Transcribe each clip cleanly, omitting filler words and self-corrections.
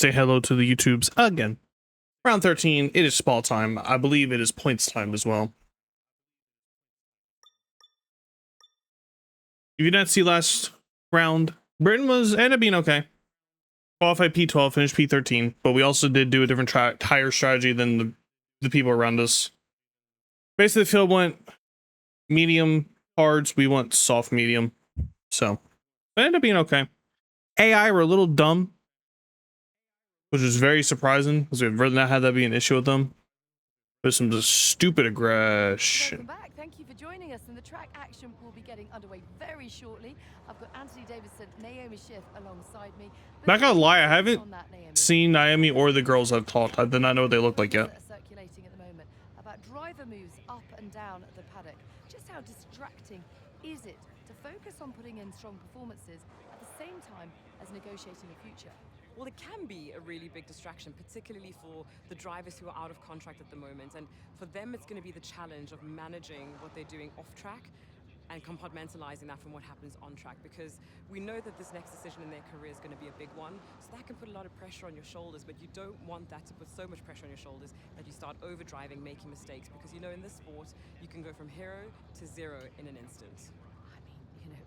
say hello to the YouTubes again. Round 13, it is small time. I believe it is points time as well. If you didn't see last round, Britain ended up being okay. Qualified P12, finished P13, but we also did do a different tire strategy than the people around us. Basically, the field went medium hards, we went soft medium. So, it ended up being okay. AI were a little dumb, which is very surprising because we've really not had that be an issue with them. There's some just stupid aggression. Welcome back. Thank you for joining us, and the track action will be getting underway very shortly. I've got Anthony Davidson, Naomi Schiff alongside me. Not gonna lie, I haven't seen Naomi or the girls I've taught. I did not know what they looked like yet. Circulating at the moment about driver moves up and down the paddock. Just how distracting is it to focus on putting in strong performances at the same time as negotiating a future? Well, it can be a really big distraction, particularly for the drivers who are out of contract at the moment. And for them, it's going to be the challenge of managing what they're doing off track and compartmentalizing that from what happens on track, because we know that this next decision in their career is going to be a big one. So that can put a lot of pressure on your shoulders, but you don't want that to put so much pressure on your shoulders that you start overdriving, making mistakes, because you know in this sport, you can go from hero to zero in an instant.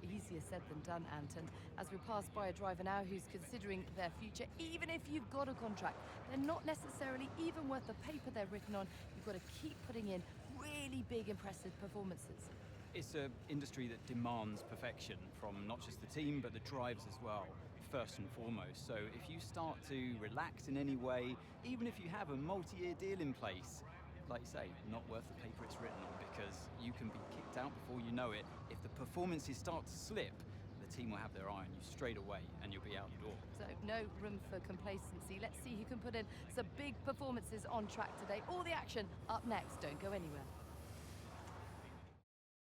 Easier said than done, Anton. As we pass by a driver now who's considering their future, even if you've got a contract, they're not necessarily even worth the paper they're written on. You've got to keep putting in really big, impressive performances. It's an industry that demands perfection from not just the team, but the drivers as well, first and foremost. So if you start to relax in any way, even if you have a multi-year deal in place, like you say, not worth the paper it's written on, because you can be kicked out before you know it. If the performances start to slip, the team will have their eye on you straight away and you'll be out the door. So no room for complacency. Let's see who can put in some big performances on track today. All the action up next. Don't go anywhere.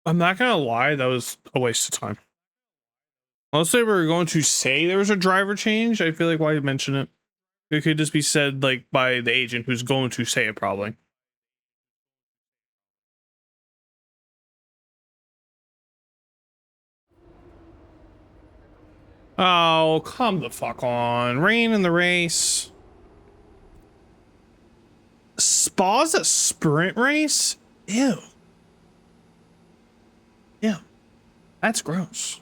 I'm not gonna lie, that was a waste of time. Unless they were going to say there was a driver change, I feel like why mention it? It could just be said like by the agent who's going to say it probably. Oh, come the fuck on. Rain in the race. Spa's a sprint race? Ew. Ew. That's gross.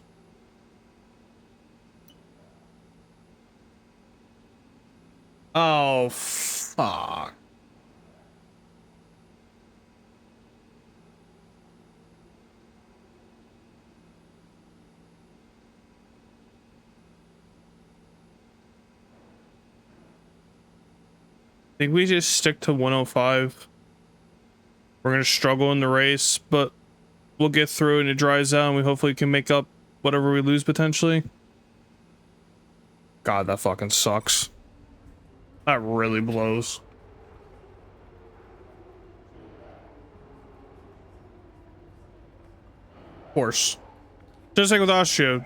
Oh, fuck. I think we just stick to 105. We're going to struggle in the race, but we'll get through and it dries out and we hopefully can make up whatever we lose potentially. God, that fucking sucks. That really blows. Of course. Just like with Austria.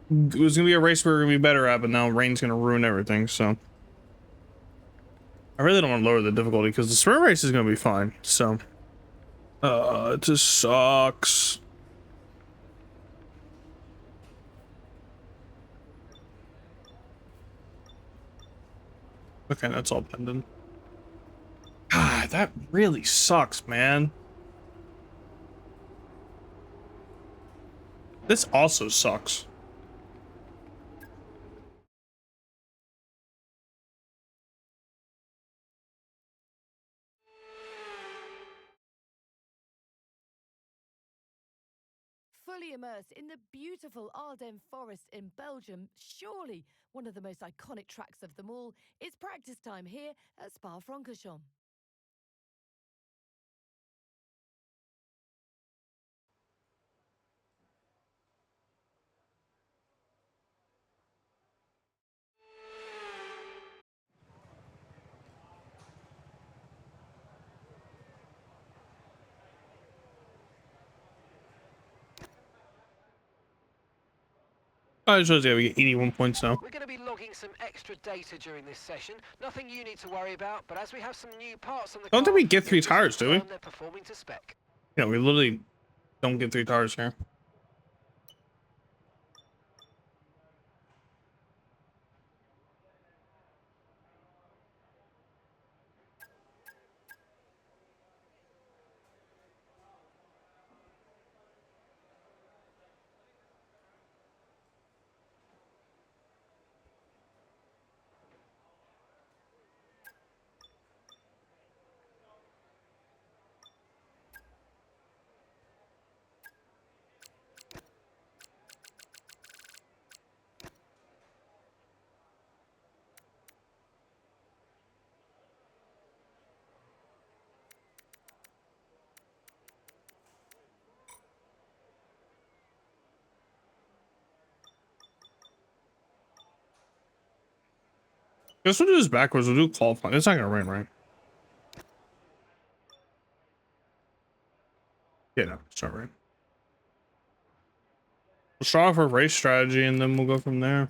It was going to be a race we were going to be better at, but now rain's going to ruin everything, so. I really don't want to lower the difficulty because the sprint race is going to be fine, so. It just sucks. Okay, that's all pending. God, that really sucks, man. This also sucks. Fully immersed in the beautiful Ardennes forest in Belgium, surely one of the most iconic tracks of them all, it's practice time here at Spa-Francorchamps. I suppose yeah, we get 81 points now. We're going to be logging some extra data during this session. Nothing you need to worry about, but as we have some new parts on the car, Don't think we get 3 tires, do we? they're performing to spec. Yeah, we literally don't get 3 tires here. Guess we'll do this backwards. We'll do qualifying. It's not gonna rain, right? Yeah, no, it's not rain. We'll start off with race strategy and then we'll go from there.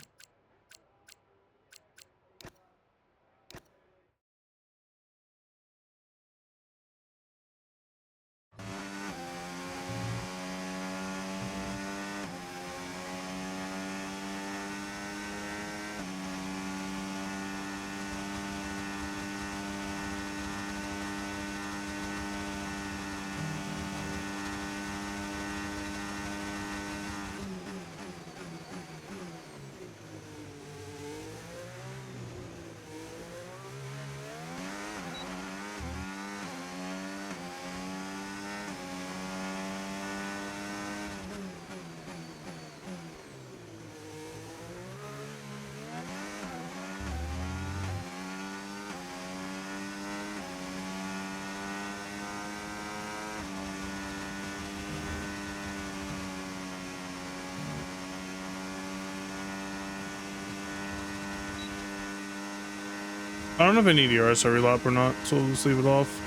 I don't know if I need ERS every lap or not, so we'll just leave it off.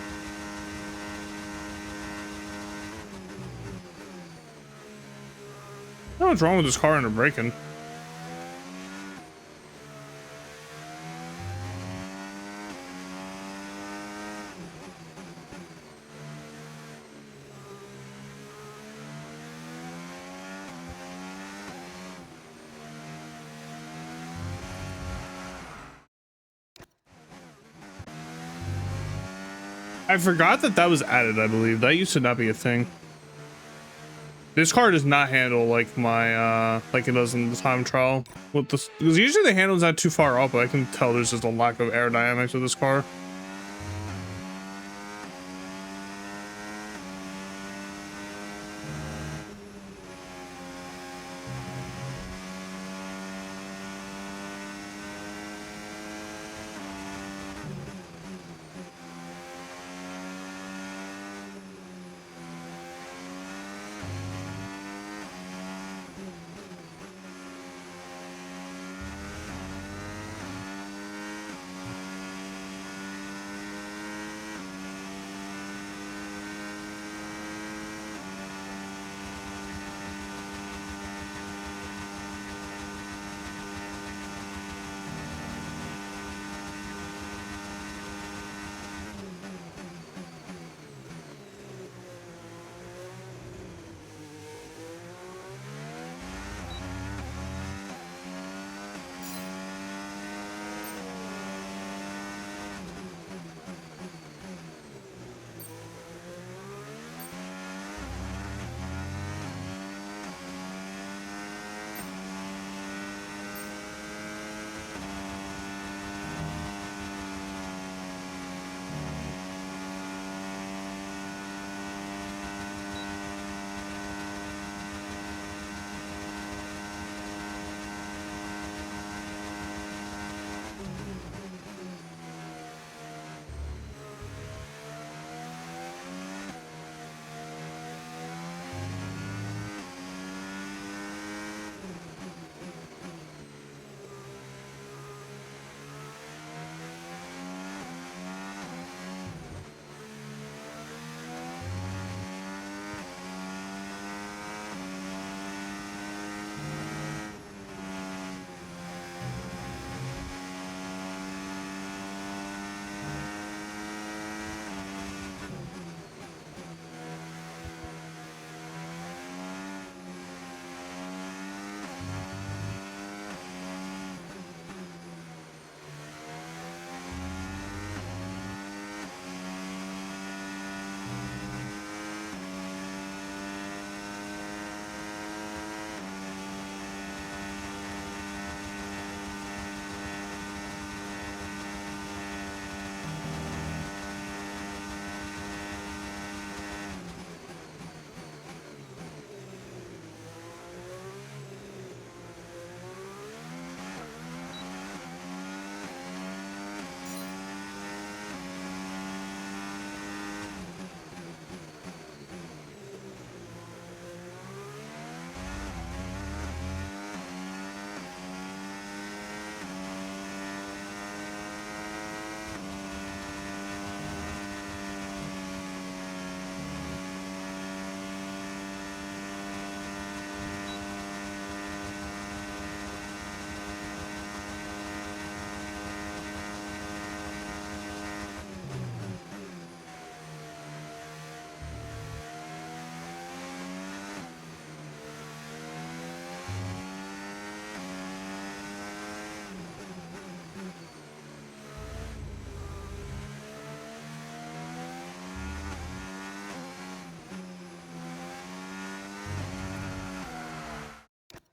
I don't know what's wrong with this car under braking. I forgot that that was added, I believe. That used to not be a thing. This car does not handle like my, like it does in the time trial. With this, because usually the handle's not too far up, but I can tell there's just a lack of aerodynamics with this car.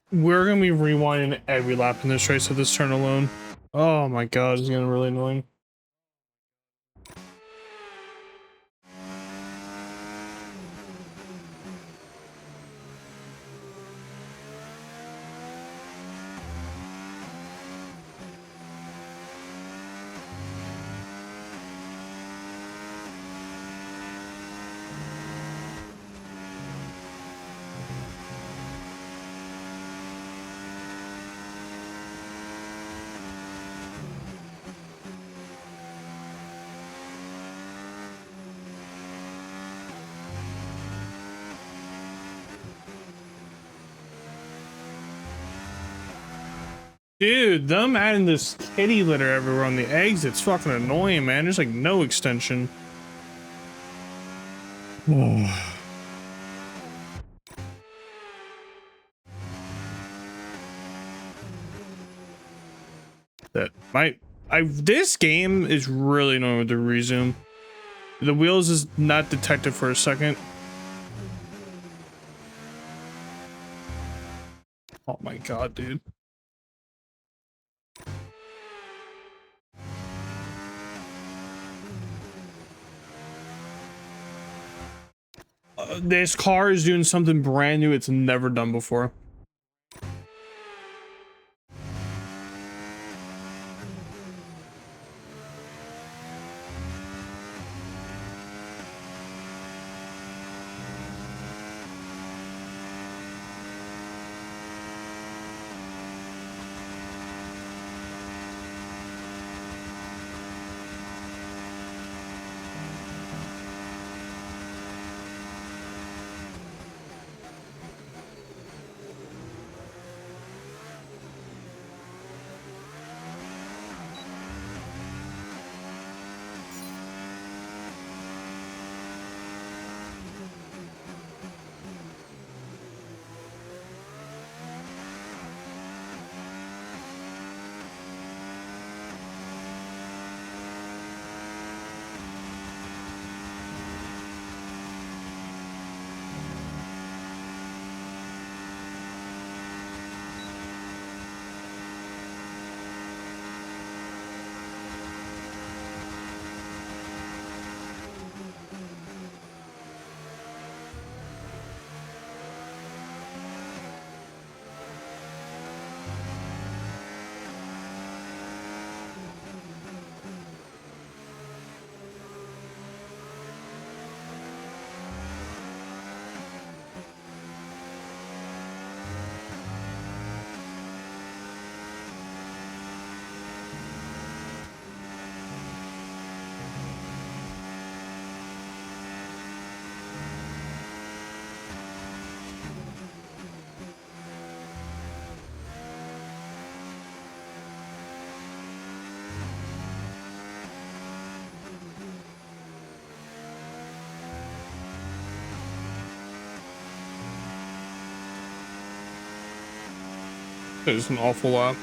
We're gonna be rewinding every lap in this race at this turn alone. Oh my god, it's getting really annoying. Dude, them adding this kitty litter everywhere on the exits fucking annoying, man. There's like no extension. Oh. That might this game is really annoying with the resume. The wheels is not detected for a second. Oh my god, dude. This car is doing something brand new it's never done before. There's an awful lot.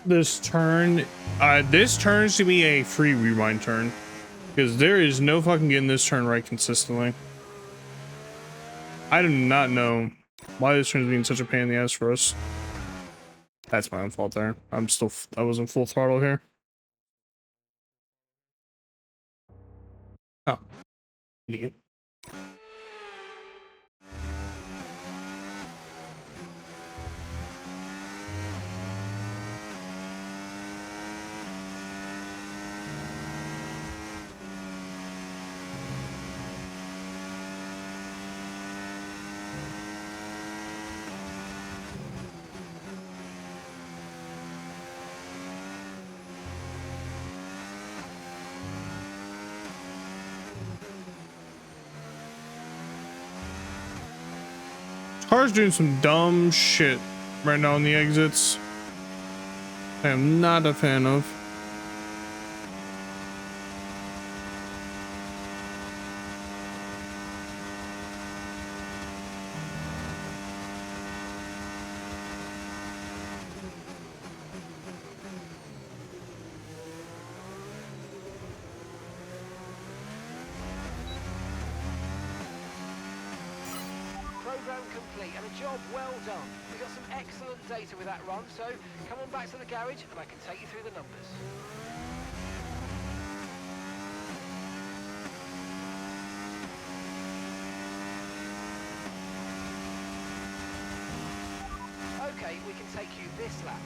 This turn should be a free rewind turn, because there is no fucking getting this turn right consistently. I do not know Why is this being such a pain in the ass for us? That's my own fault there. I was in full throttle here. Oh, idiot. Car's doing some dumb shit right now in the exits. I am not a fan of. Program complete and a job well done. We got some excellent data with that run, so come on back to the garage and I can take you through the numbers. Okay, we can take you this lap.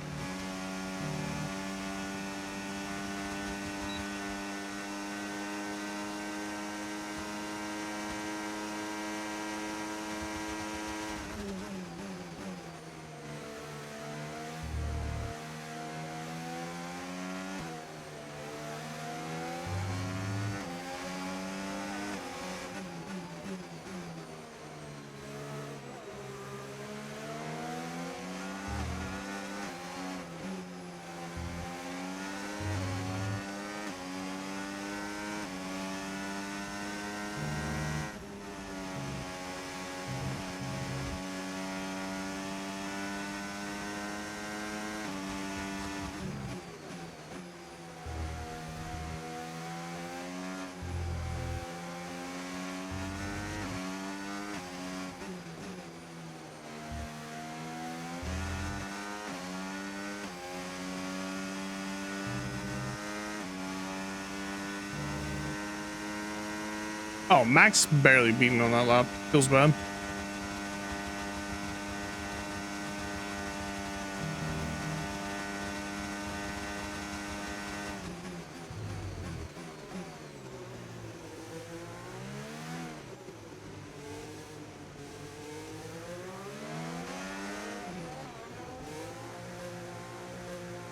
Oh, Max barely beat me on that lap. Feels bad.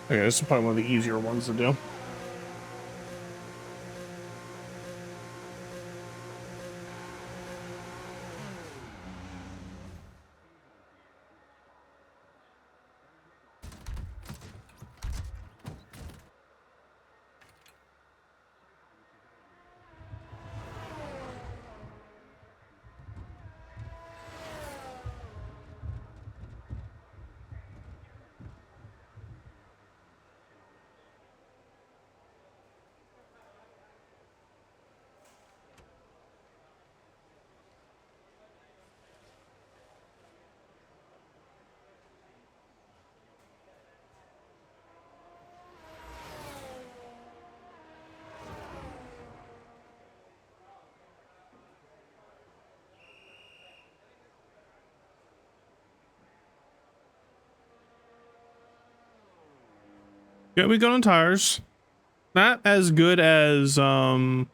Okay, this is probably one of the easier ones to do. Yeah, we got on tires. Not as good as Britain,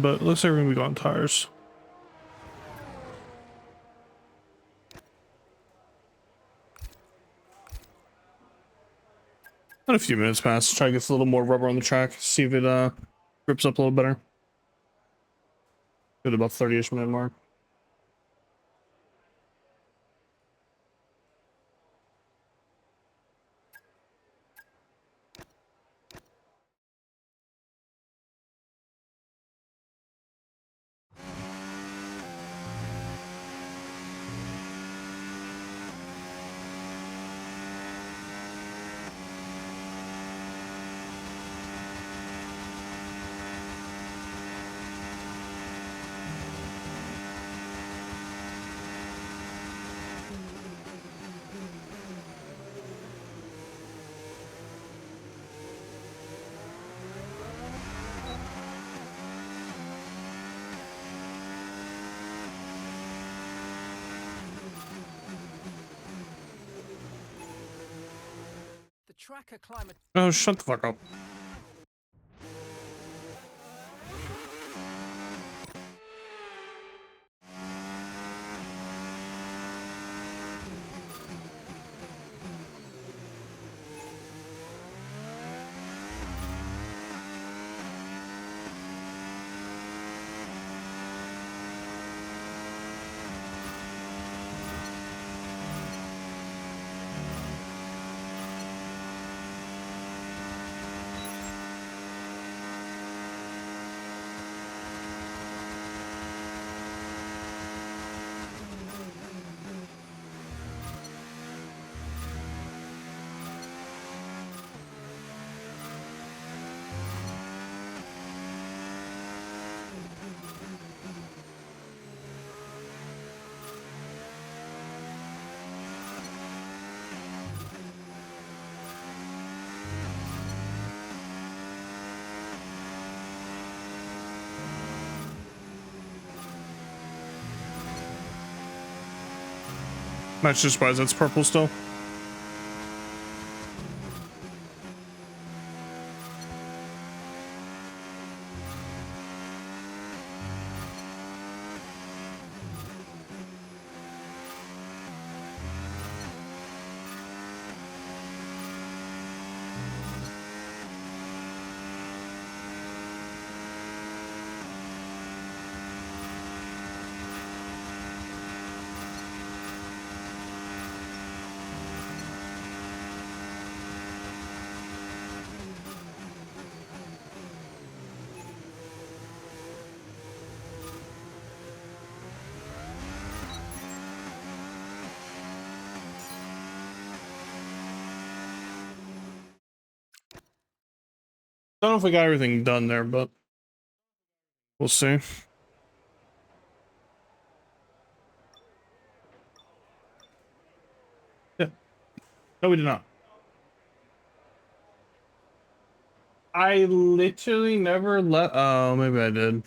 but looks like we're gonna be on tires. Let a few minutes pass. Try to get a little more rubber on the track. See if it grips up a little better. At about 30-ish minute mark. tracker climate. Oh, shut the fuck up. Much just surprised that's purple still. Don't know if we got everything done there, but we'll see. Yeah. No, we did not. I literally never let. Oh, maybe I did.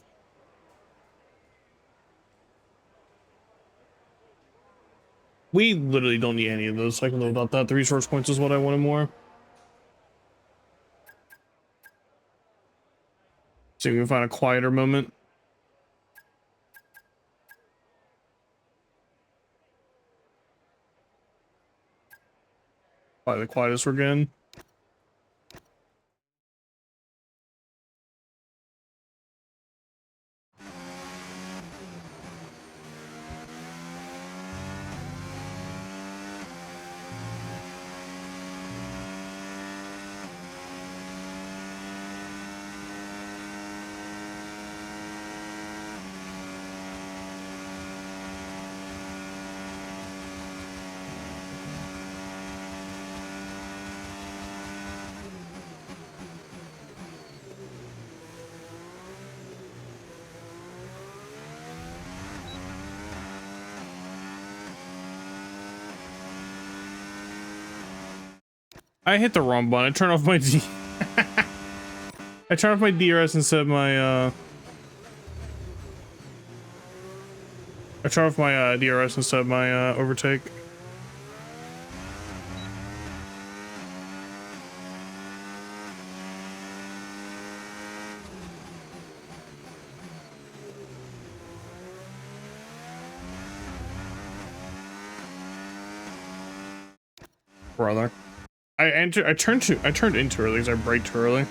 We literally don't need any of those. I can live without that. The resource points is what I wanted more. See if we can find a quieter moment. Probably the quietest we're getting. I hit the wrong button. I turned off my I turned off my DRS instead of my I turned off my DRS instead of my overtake. Brother. I turned in too early because I braked too early.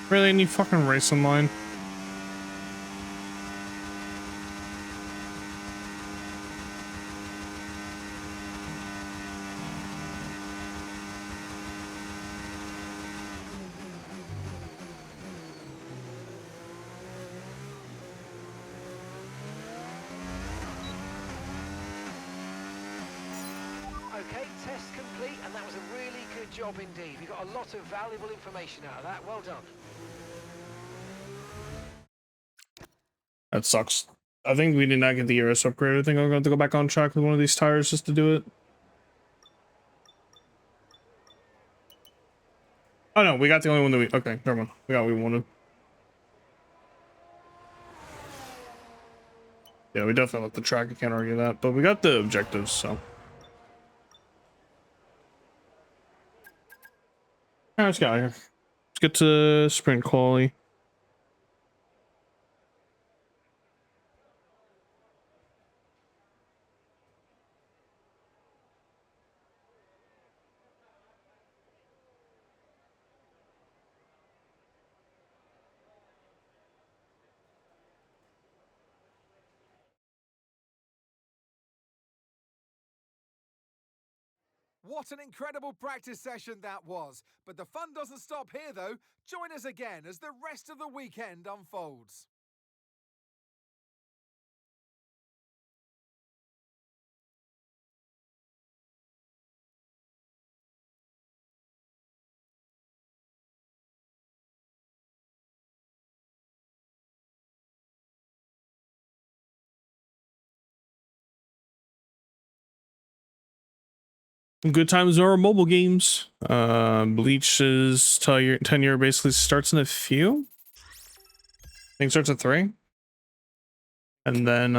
Really, any fucking racing line? Okay, test complete, and that was a really good job indeed. We got a lot of valuable information out of that. Well done. That sucks. I think we did not get the ERS upgrade. I think I'm going to have to go back on track with one of these tires just to do it. Oh no, we got the only one that we... Okay, never mind. We got what we wanted. Yeah, we definitely left the track. I can't argue that. But we got the objectives, so... Alright, let's get out of here. Let's get to sprint quality. What an incredible practice session that was. But the fun doesn't stop here, though. Join us again as the rest of the weekend unfolds. Good times are mobile games. Bleach's 10-year basically starts in a few. I think it starts at 3. And then,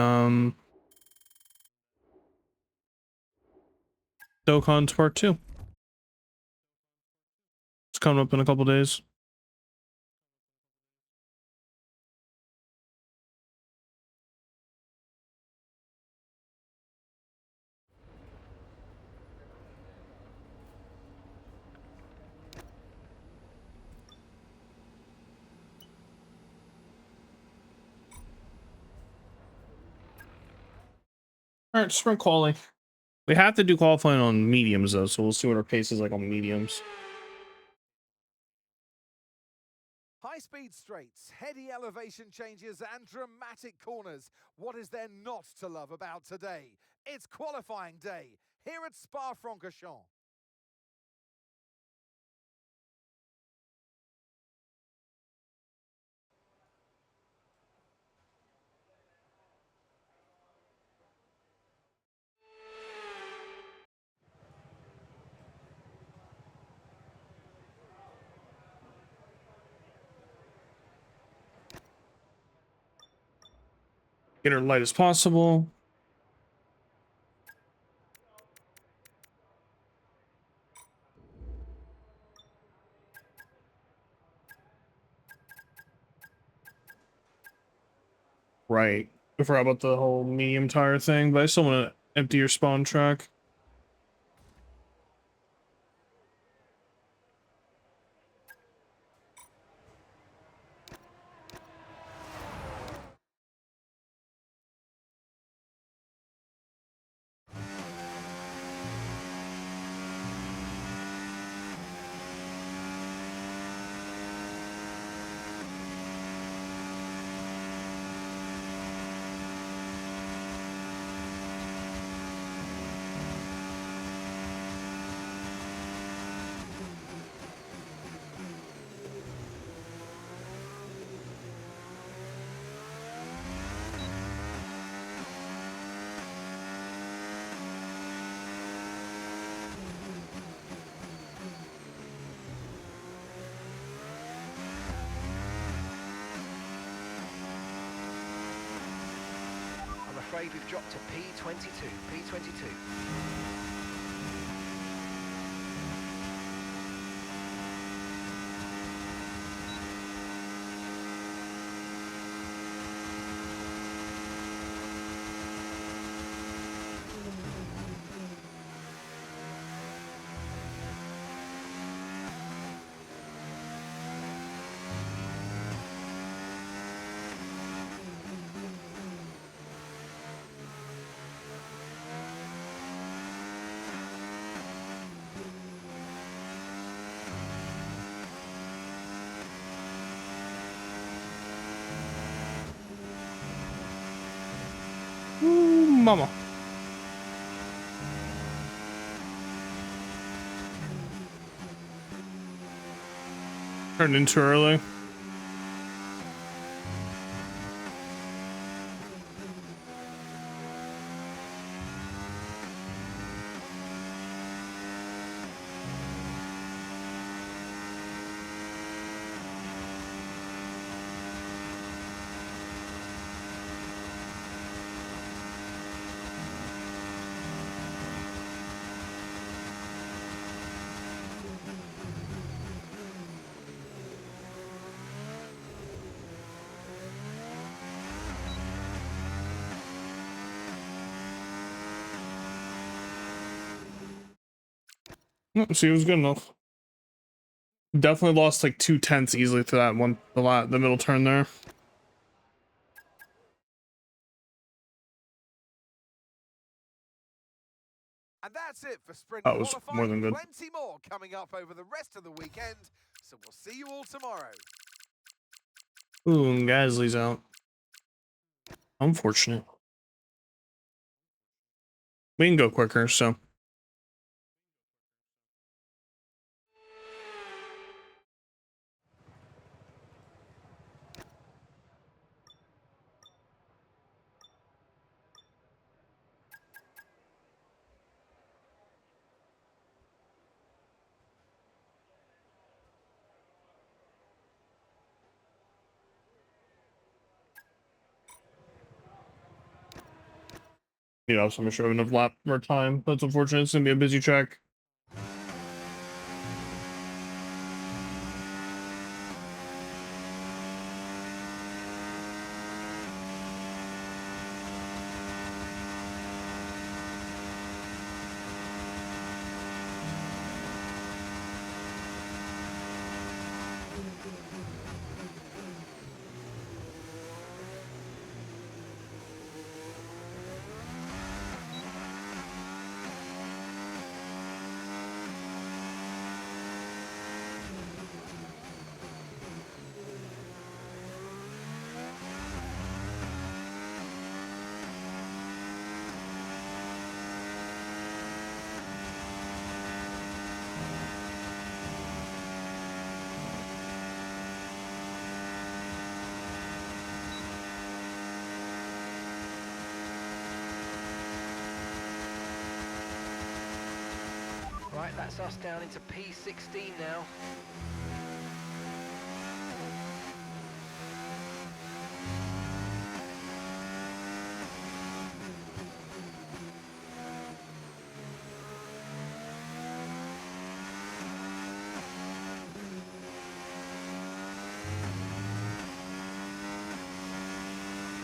Dokkan's part 2. It's coming up in a couple days. All right, sprint quality. We have to do qualifying on mediums though, so we'll see what our pace is like on mediums. High-speed straights, heady elevation changes and dramatic corners. What is there not to love about today? It's qualifying day here at Spa-Francorchamps. Get her light as possible. Right. I forgot about the whole medium tire thing, but I still want to empty your spawn track. I'm afraid we've dropped to P22. P22. mama. Turned in too early. See, it was good enough. Definitely lost like 2/10 easily to that one, the middle turn there. And that's it for sprint That was qualifying. more than good. Plenty more coming up over the rest of the weekend. So we'll see you all tomorrow. Ooh, and Gasly's out. Unfortunate. We can go quicker, so. You know, so I'm sure enough lap more time. That's unfortunate. It's gonna be a busy track. Right, that's us down into P16 now.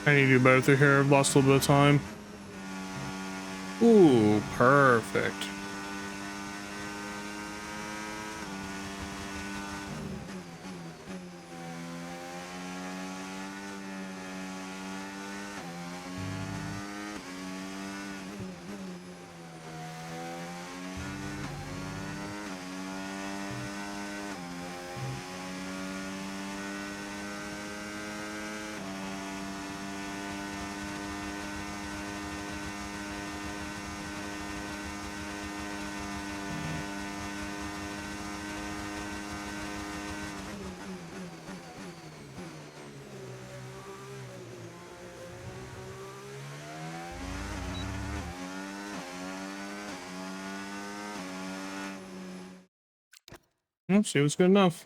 I need to do better through here. I've lost a little bit of time. Ooh, perfect. Let's see, it was good enough.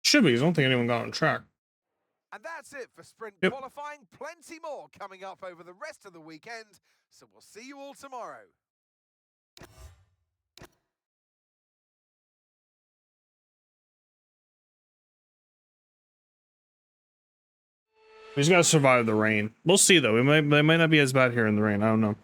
Should be, 'cause I don't think anyone got on track. And that's it for sprint Yep. qualifying. Plenty more coming up over the rest of the weekend. So we'll see you all tomorrow. We just gotta survive the rain. We'll see though. They might not be as bad here in the rain. I don't know.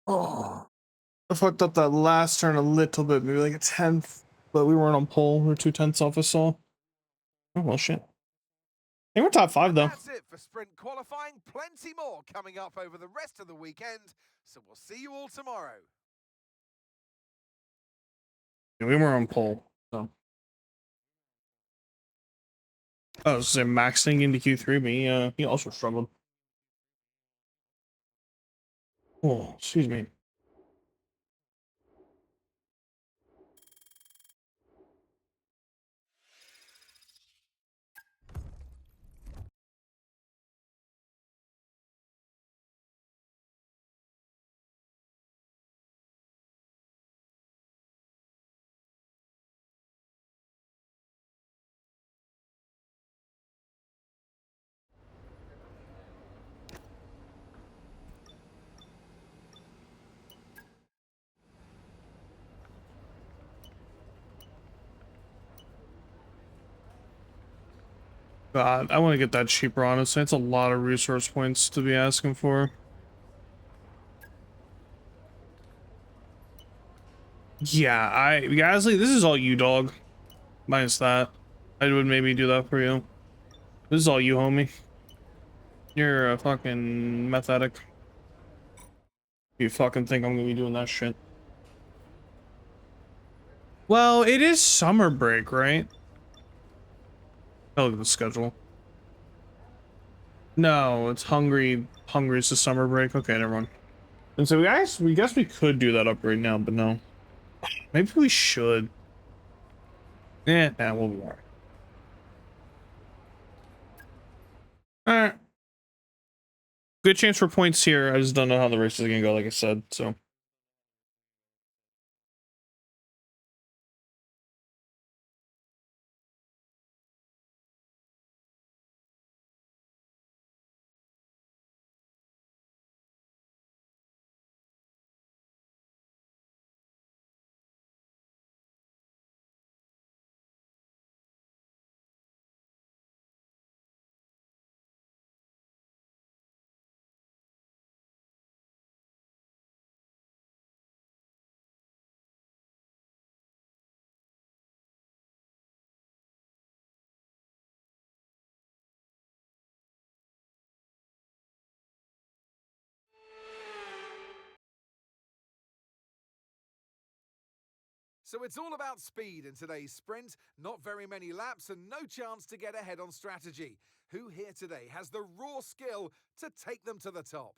Oh, I fucked up that last turn a little bit, maybe like a tenth, but we weren't on pole. We were 2/10 off us all. Oh well, shit. I think we're top 5 And though. that's it for sprint qualifying. Plenty more coming up over the rest of the weekend. So we'll see you all tomorrow. Yeah, we weren't on pole, so. I was saying maxing into Q3, but he also struggled. Oh, excuse me. God, I want to get that cheaper, honestly. It's a lot of resource points to be asking for. Yeah, Gasly, this is all you, dog. Minus that. I would maybe do that for you. This is all you, homie. You're a fucking meth addict. You fucking think I'm gonna be doing that shit. Well, it is summer break, right? Oh, look at the schedule. No, it's Hungary. Hungary's the summer break. Okay, never mind. And so we guess we could do that upgrade now, but no. Maybe we should. Nah, we'll be alright. Alright. Good chance for points here. I just don't know how the race is gonna go, like I said, so. So it's all about speed in today's sprint. Not very many laps and no chance to get ahead on strategy. Who here today has the raw skill to take them to the top?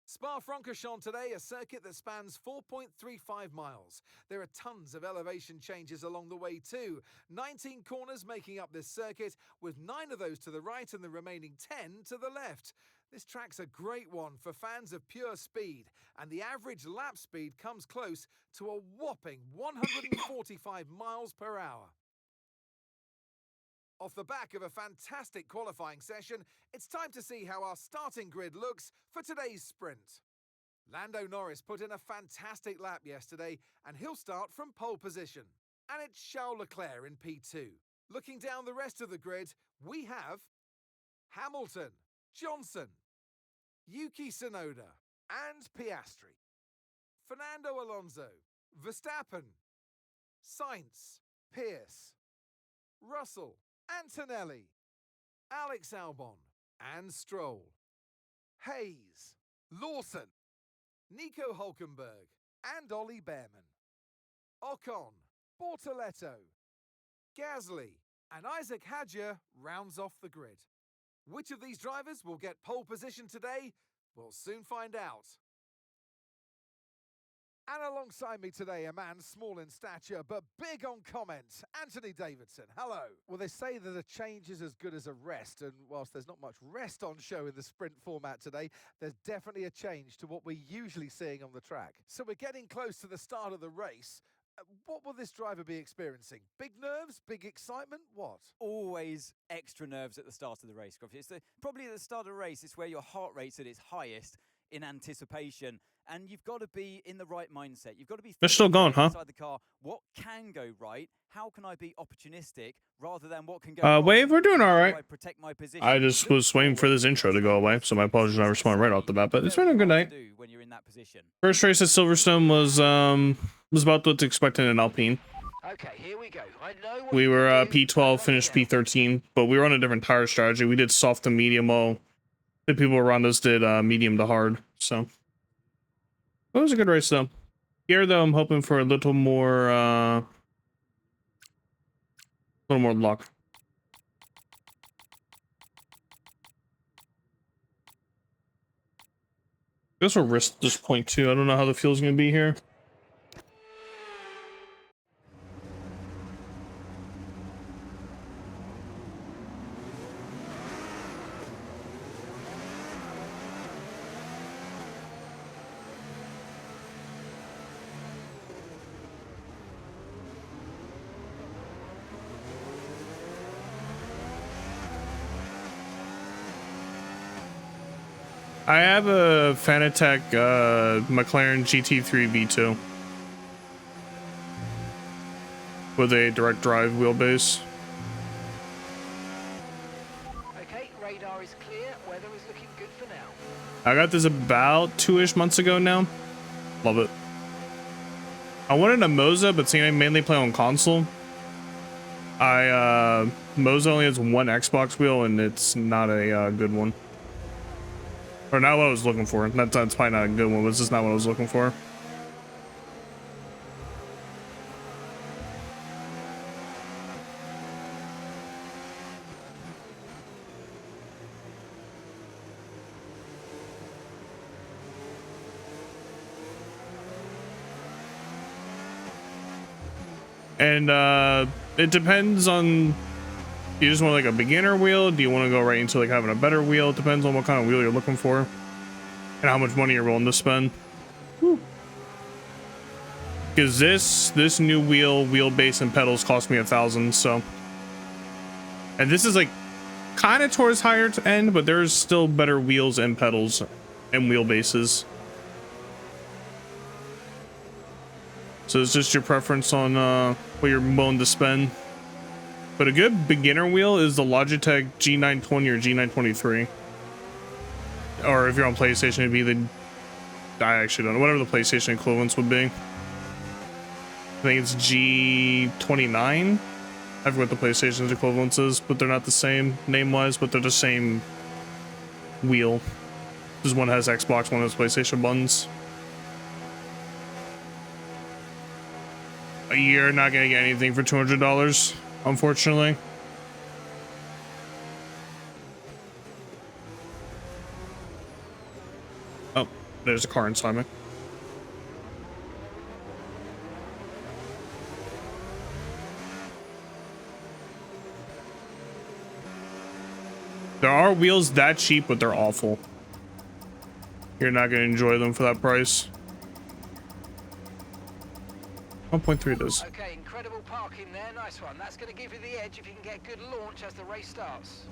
Spa-Francorchamps today, a circuit that spans 4.35 miles. There are tons of elevation changes along the way too. 19 corners making up this circuit, with 9 of those to the right and the remaining 10 to the left. This track's a great one for fans of pure speed, and the average lap speed comes close to a whopping 145 miles per hour. Off the back of a fantastic qualifying session, it's time to see how our starting grid looks for today's sprint. Lando Norris put in a fantastic lap yesterday, and he'll start from pole position. And it's Charles Leclerc in P2. Looking down the rest of the grid, we have Hamilton, Johnson, Yuki Tsunoda, and Piastri. Fernando Alonso, Verstappen, Sainz, Pierce, Russell, Antonelli, Alex Albon, and Stroll. Hayes, Lawson, Nico Hulkenberg, and Ollie Behrman. Ocon, Bortoletto, Gasly, and Isaac Hadjar rounds off the grid. Which of these drivers will get pole position today? We'll soon find out. And alongside me today, a man small in stature but big on comment, Anthony Davidson. Hello. Well, they say that a change is as good as a rest, and whilst there's not much rest on show in the sprint format today, there's definitely a change to what we're usually seeing on the track. So we're getting close to the start of the race. What will this driver be experiencing? Big nerves? Big excitement? What? Always extra nerves at the start of the race, Coffee. Probably at the start of the race, it's where your heart rate's at its highest in anticipation And you've got to be in the right mindset. You've got to be They're still going, huh? inside the car. What can go right? How can I be opportunistic rather than what can go wrong? Wave, we're doing And all how do right. I protect my position? I just Look was waiting for forward. this intro to go away, so my apologies I responded right off the bat, but it's been a good night. When you're in that position. First race at Silverstone was about what's expected in Alpine. Okay, here we go. I know what We you were can do. P12, finished P13, but we were on a different tire strategy. We did soft to medium, while the people around us did medium to hard. So it was a good race though. Here though, I'm hoping for a little more luck. I guess we'll risk this point too. I don't know how the field's gonna be here. I have a Fanatec McLaren GT3 V2 with a direct drive wheelbase. Okay, radar is clear. Weather is looking good for now. I got this about 2-ish months ago now. Love it. I wanted a Moza, but seeing I mainly play on console, Moza only has one Xbox wheel and it's not a good one. Or not what I was looking for. That's probably not a good one, but it's just not what I was looking for. And it depends on, do you just want like a beginner wheel? Do you want to go right into like having a better wheel? It depends on what kind of wheel you're looking for and how much money you're willing to spend. Because this new wheelbase and pedals cost me $1,000. So, and this is like kind of towards higher end, but there's still better wheels and pedals and wheelbases. So it's just your preference on what you're willing to spend. But a good beginner wheel is the Logitech G920 or G923. Or if you're on PlayStation, it'd be the, I actually don't know, whatever the PlayStation equivalents would be. I think it's G29. I forget what the PlayStation's equivalence is, but they're not the same name-wise, but they're the same wheel. Because one has Xbox, one has PlayStation buttons. You're not gonna get anything for $200, unfortunately. Oh, there's a car inside me. There are wheels that cheap, but they're awful. You're not gonna enjoy them for that price. 1.3 it is. Okay, incredible parking there. Nice one. That's going to give you the edge if you can get good launch as the race starts.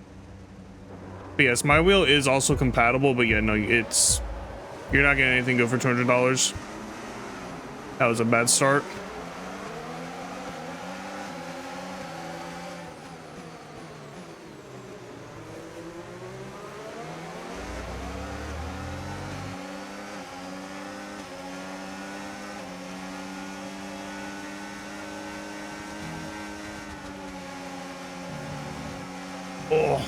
But yes, my wheel is also compatible, but yeah, no, it's, you're not getting anything good for $200. That was a bad start. Oh.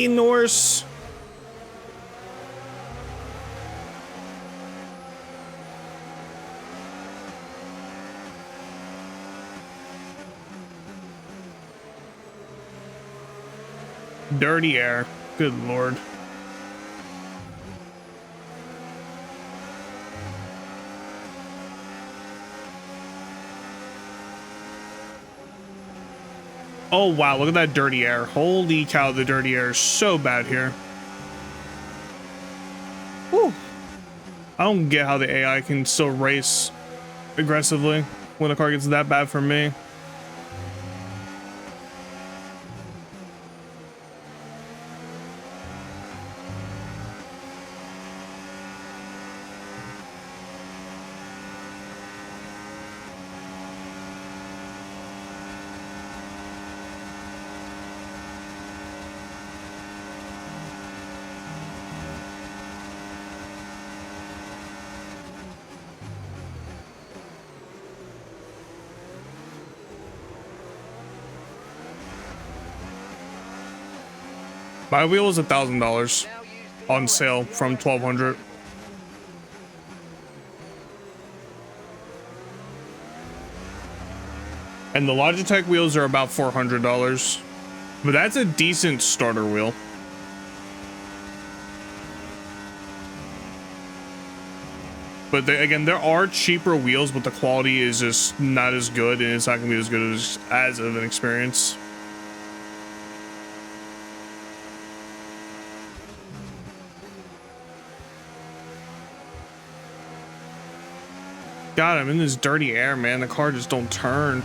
Norse. Dirty air. Good lord. Oh wow, look at that dirty air. Holy cow, the dirty air is so bad here. Whew. I don't get how the AI can still race aggressively. when the car gets that bad for me. My wheel is $1,000 on sale from 1,200. And the Logitech wheels are about $400, but that's a decent starter wheel. But again, there are cheaper wheels, but the quality is just not as good, and it's not gonna be as good as of an experience. God, I'm in this dirty air, man. The car just don't turn.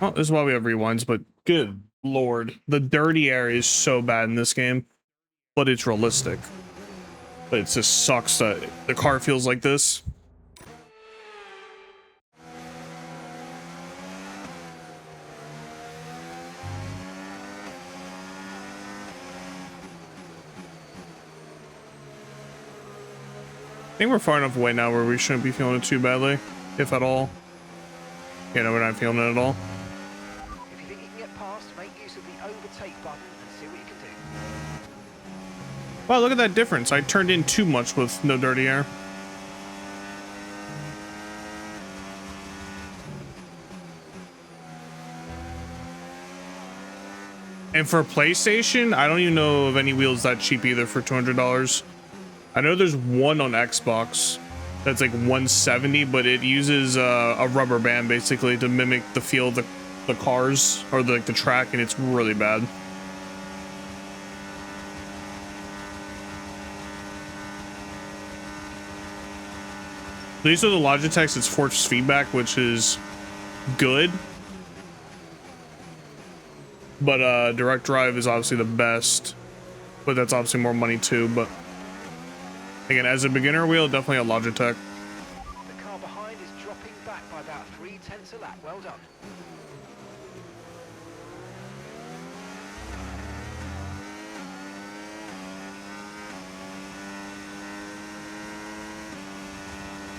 Well, this is why we have rewinds, but good lord. The dirty air is so bad in this game, but it's realistic. But it just sucks that the car feels like this. I think we're far enough away now where we shouldn't be feeling it too badly, if at all. Yeah, no, we're not feeling it at all. If you think you can get past, make use of the overtake button and see what you can do. Wow, look at that difference. I turned in too much with no dirty air. And for PlayStation, I don't even know of any wheels that cheap either for $200. I know there's one on Xbox that's like 170, but it uses a rubber band basically to mimic the feel of the cars or the track, and it's really bad. These are the Logitechs. It's force feedback, which is good, but direct drive is obviously the best, but that's obviously more money too. But again, as a beginner wheel, definitely a Logitech. The car behind is dropping back by about 0.3 a lap. Well done.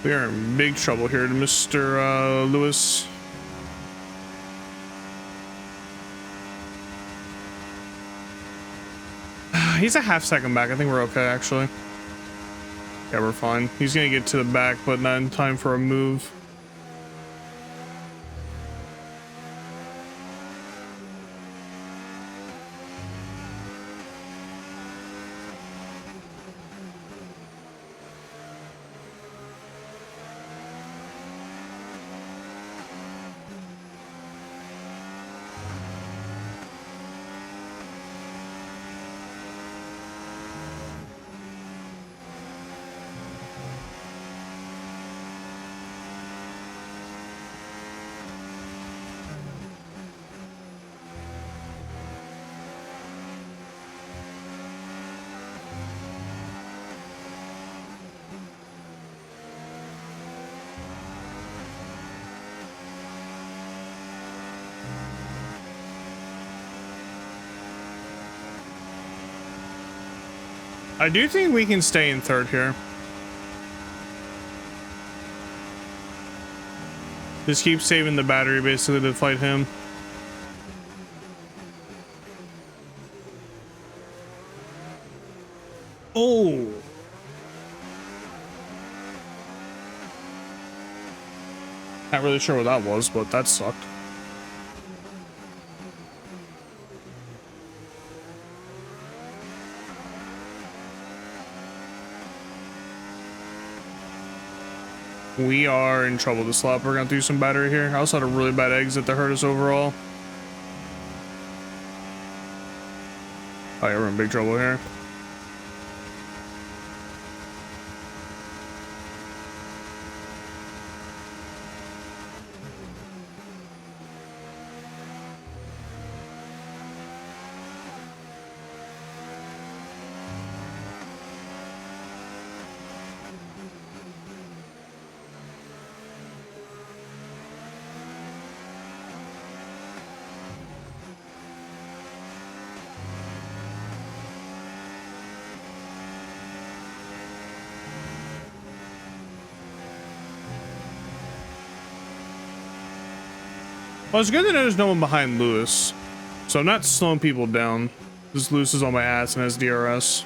We are in big trouble here, Mr. Lewis. He's a half second back. I think we're okay, actually. Yeah, we're fine. He's gonna get to the back, but not in time for a move. I do think we can stay in third here. Just keep saving the battery basically to fight him. Oh. Not really sure what that was, but that sucked. We are in trouble this lap. We're gonna do some battery here. I also had a really bad exit that hurt us overall. Oh yeah, we're in big trouble here. Well, it's good that there's no one behind Lewis, so I'm not slowing people down. This Lewis is on my ass and has DRS.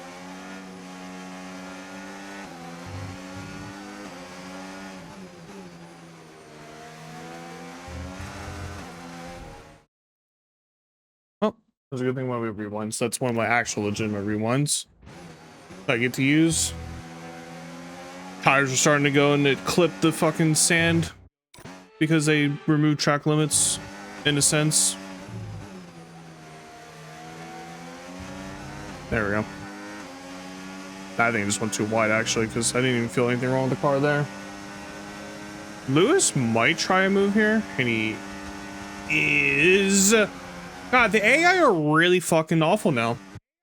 Oh, that's a good thing when we rewinds. That's one of my actual legitimate rewinds I get to use. Tires are starting to go and it clipped the fucking sand because they removed track limits in a sense. There we go. I think it just went too wide actually because I didn't even feel anything wrong with the car there. Lewis might try a move here, and he is. God, the AI are really fucking awful now.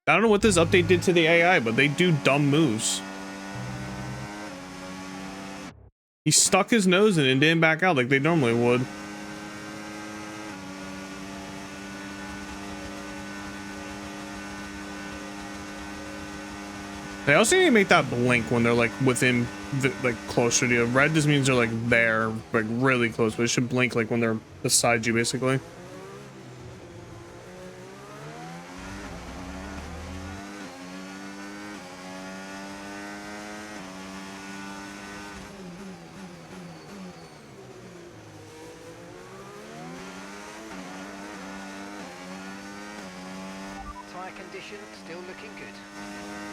I don't know what this update did to the AI, but they do dumb moves. He stuck his nose in it and didn't back out like they normally would. They also need to make that blink when they're like within, like closer to you. Red just means they're like there, like really close, but it should blink like when they're beside you, basically. Tyre condition still looking good.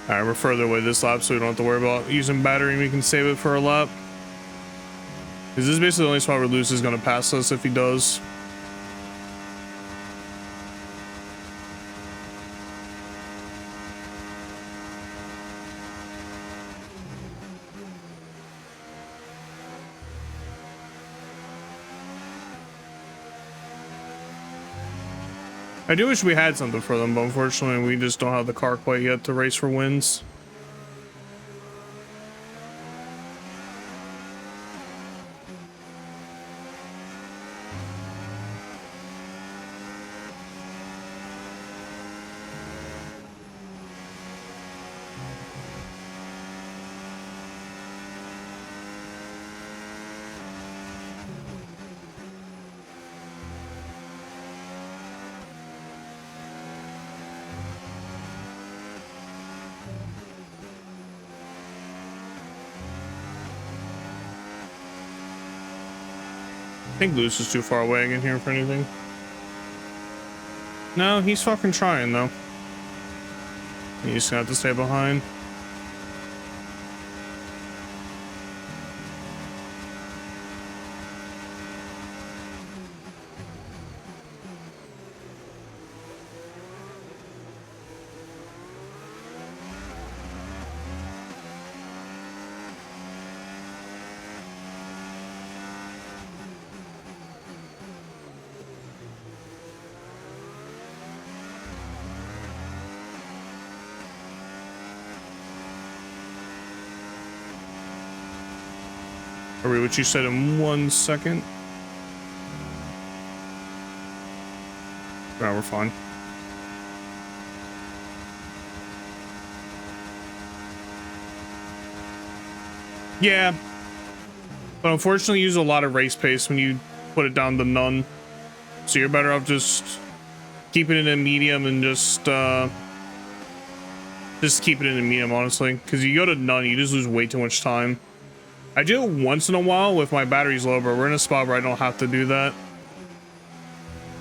All right, we're further away this lap, so we don't have to worry about using battery. We can save it for a lap. Because this is basically the only spot where Lewis is going to pass us if he does. I do wish we had something for them, but unfortunately we just don't have the car quite yet to race for wins. I think Lewis is too far away again here for anything. No, he's fucking trying though. He's just gonna have to stay behind. I'll read what you said in 1 second. No, we're fine. Yeah. But unfortunately you use a lot of race pace when you put it down to none. So you're better off just keeping it in medium and just keep it in a medium, honestly. Because you go to none, you just lose way too much time. I do it once in a while with my batteries low, but we're in a spot where I don't have to do that.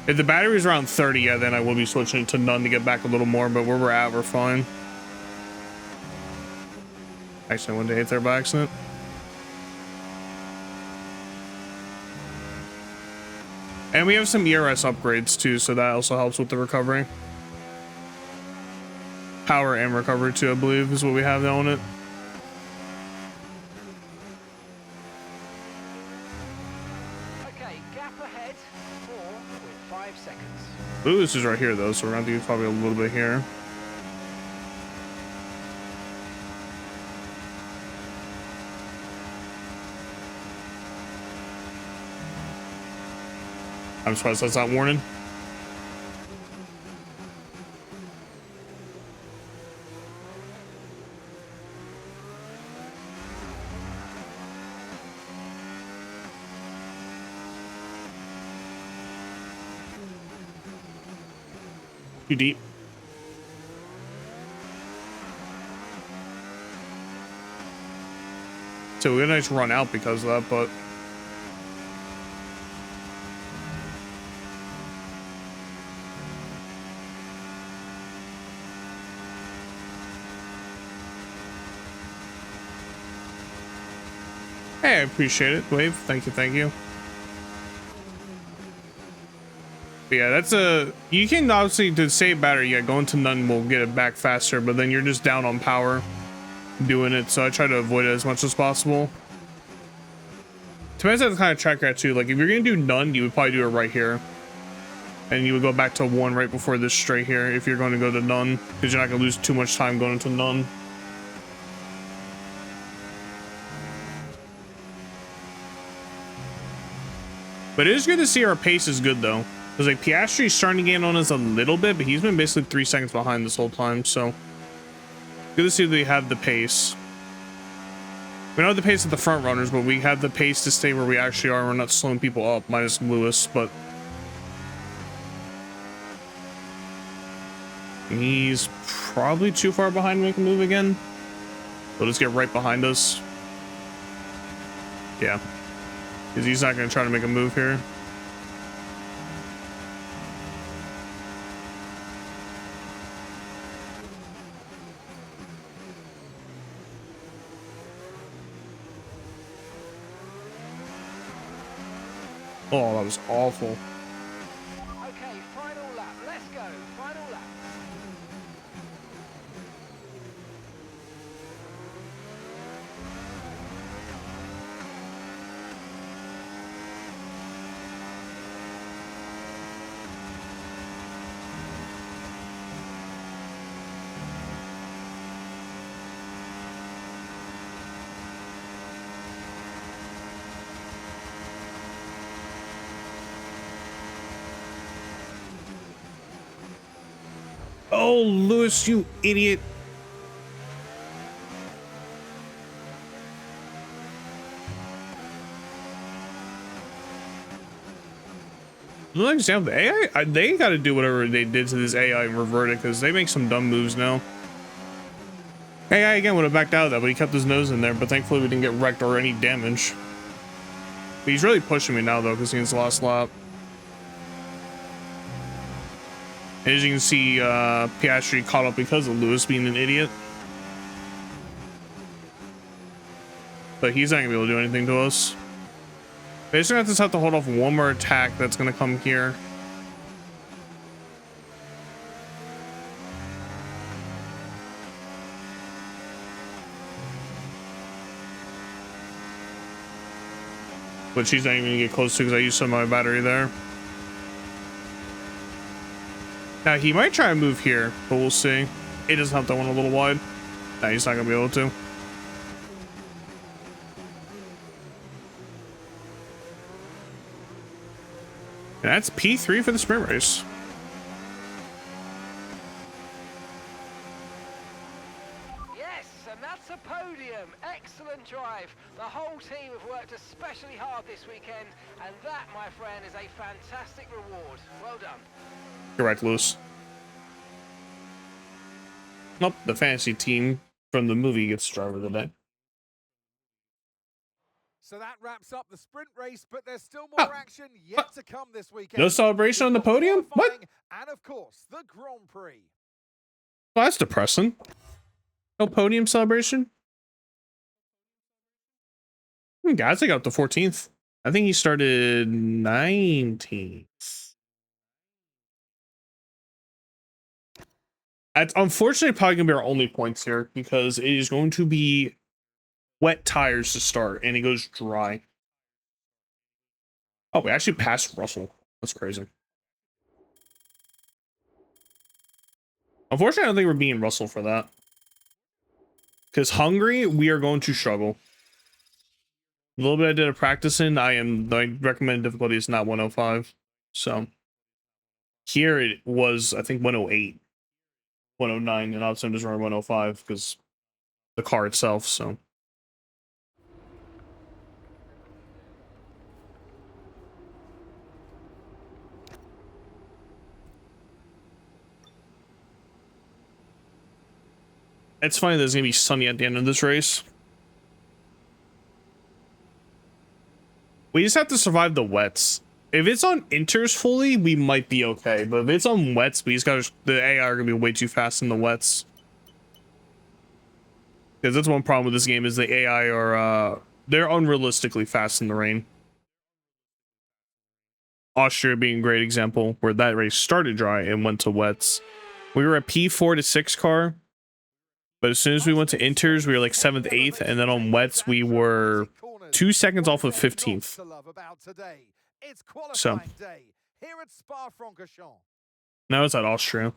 If the battery's around 30, yeah, then I will be switching it to none to get back a little more, but where we're at, we're fine. Actually, I went to hit there by accident. And we have some ERS upgrades too, so that also helps with the recovery. Power and recovery too, I believe, is what we have on it. Okay, gap ahead, 4 with 5 seconds. Lewis is right here though, so we're gonna do probably a little bit here. I'm surprised that's not warning. Too deep. So we got a nice run out because of that, but hey, I appreciate it, Wave. Thank you, thank you. But yeah, that's a, you can obviously, to save battery, yeah, going to none will get it back faster, but then you're just down on power doing it, so I try to avoid it as much as possible. Depends on the kind of track you're at too. Like if you're gonna do none, you would probably do it right here, and you would go back to one right before this straight here if you're going to go to none, because you're not gonna lose too much time going into none. But it is good to see our pace is good though, because like Piastri's starting to gain on us a little bit, but he's been basically 3 seconds behind this whole time, so good to see that we have the pace. We don't have the pace of the front runners, but we have the pace to stay where we actually are. We're not slowing people up, minus Lewis, but he's probably too far behind to make a move again. We'll just get right behind us. Yeah, because he's not going to try to make a move here. Oh, that was awful. Okay, final lap. Let's go. Final lap. Oh, Lewis, you idiot. Another example, the AI, they got to do whatever they did to this AI and revert it, because they make some dumb moves now. AI again would have backed out of that, but he kept his nose in there, but thankfully we didn't get wrecked or any damage. But he's really pushing me now though, because he's lost lap. As you can see, Piastri caught up because of Lewis being an idiot. But he's not gonna be able to do anything to us. Basically, I just have to hold off one more attack that's gonna come here. Which he's not even gonna get close to because I used some of my battery there. Now he might try and move here, but we'll see. It doesn't have that one a little wide. No, he's not gonna be able to. And that's P3 for the sprint race. Yes, and that's a podium. Excellent drive. The whole team have worked especially hard this weekend, and that, my friend, is a fantastic reward. Well done. Correct, Lewis. Nope, the fantasy team from the movie gets driver of the day. So that wraps up the sprint race, but there's still more action yet to come this weekend. No celebration on the podium? What? And of course, the Grand Prix. Well, that's depressing. No podium celebration? Guys, I got up to 14th. I think he started 19th. That's unfortunately probably gonna be our only points here because it is going to be wet tires to start and it goes dry. Oh, we actually passed Russell. That's crazy. Unfortunately, I don't think we're beating Russell for that. Because Hungary, we are going to struggle. A little bit I did a practicing. I recommend difficulty is not 105. So here it was, I think 108, 109, and obviously I'm just running 105 because the car itself, so. It's funny that it's gonna be sunny at the end of this race. We just have to survive the wets. If it's on inters fully, we might be okay. But if it's on wets, we just gotta, the AI are gonna be way too fast in the wets. Because that's one problem with this game is the AI are they're unrealistically fast in the rain. Austria being a great example where that race started dry and went to wets. We were at P4 to 6 car, but as soon as we went to inters, we were like 7th, 8th, and then on wets we were 2 seconds off of 15th. So now it's at Austria.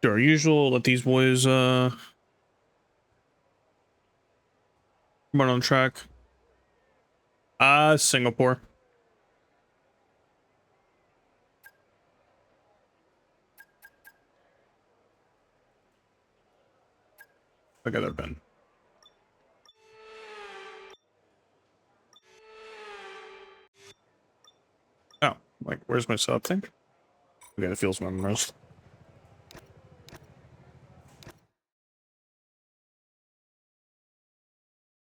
Our usual, let these boys run on track. Singapore. Look at that Ben. Oh, like where's my setup thing? Okay, it feels memorized.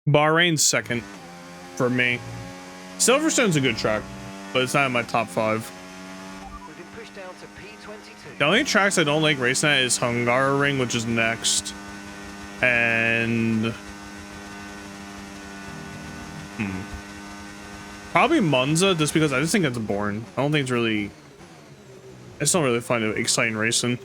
Bahrain's second for me. Silverstone's a good track, but it's not in my top 5. We've been pushed down to P22. The only tracks I don't like racing at is Hungaroring, which is next. And probably Monza, just because I just think it's boring. I don't think it's really, I just don't really find it exciting racing.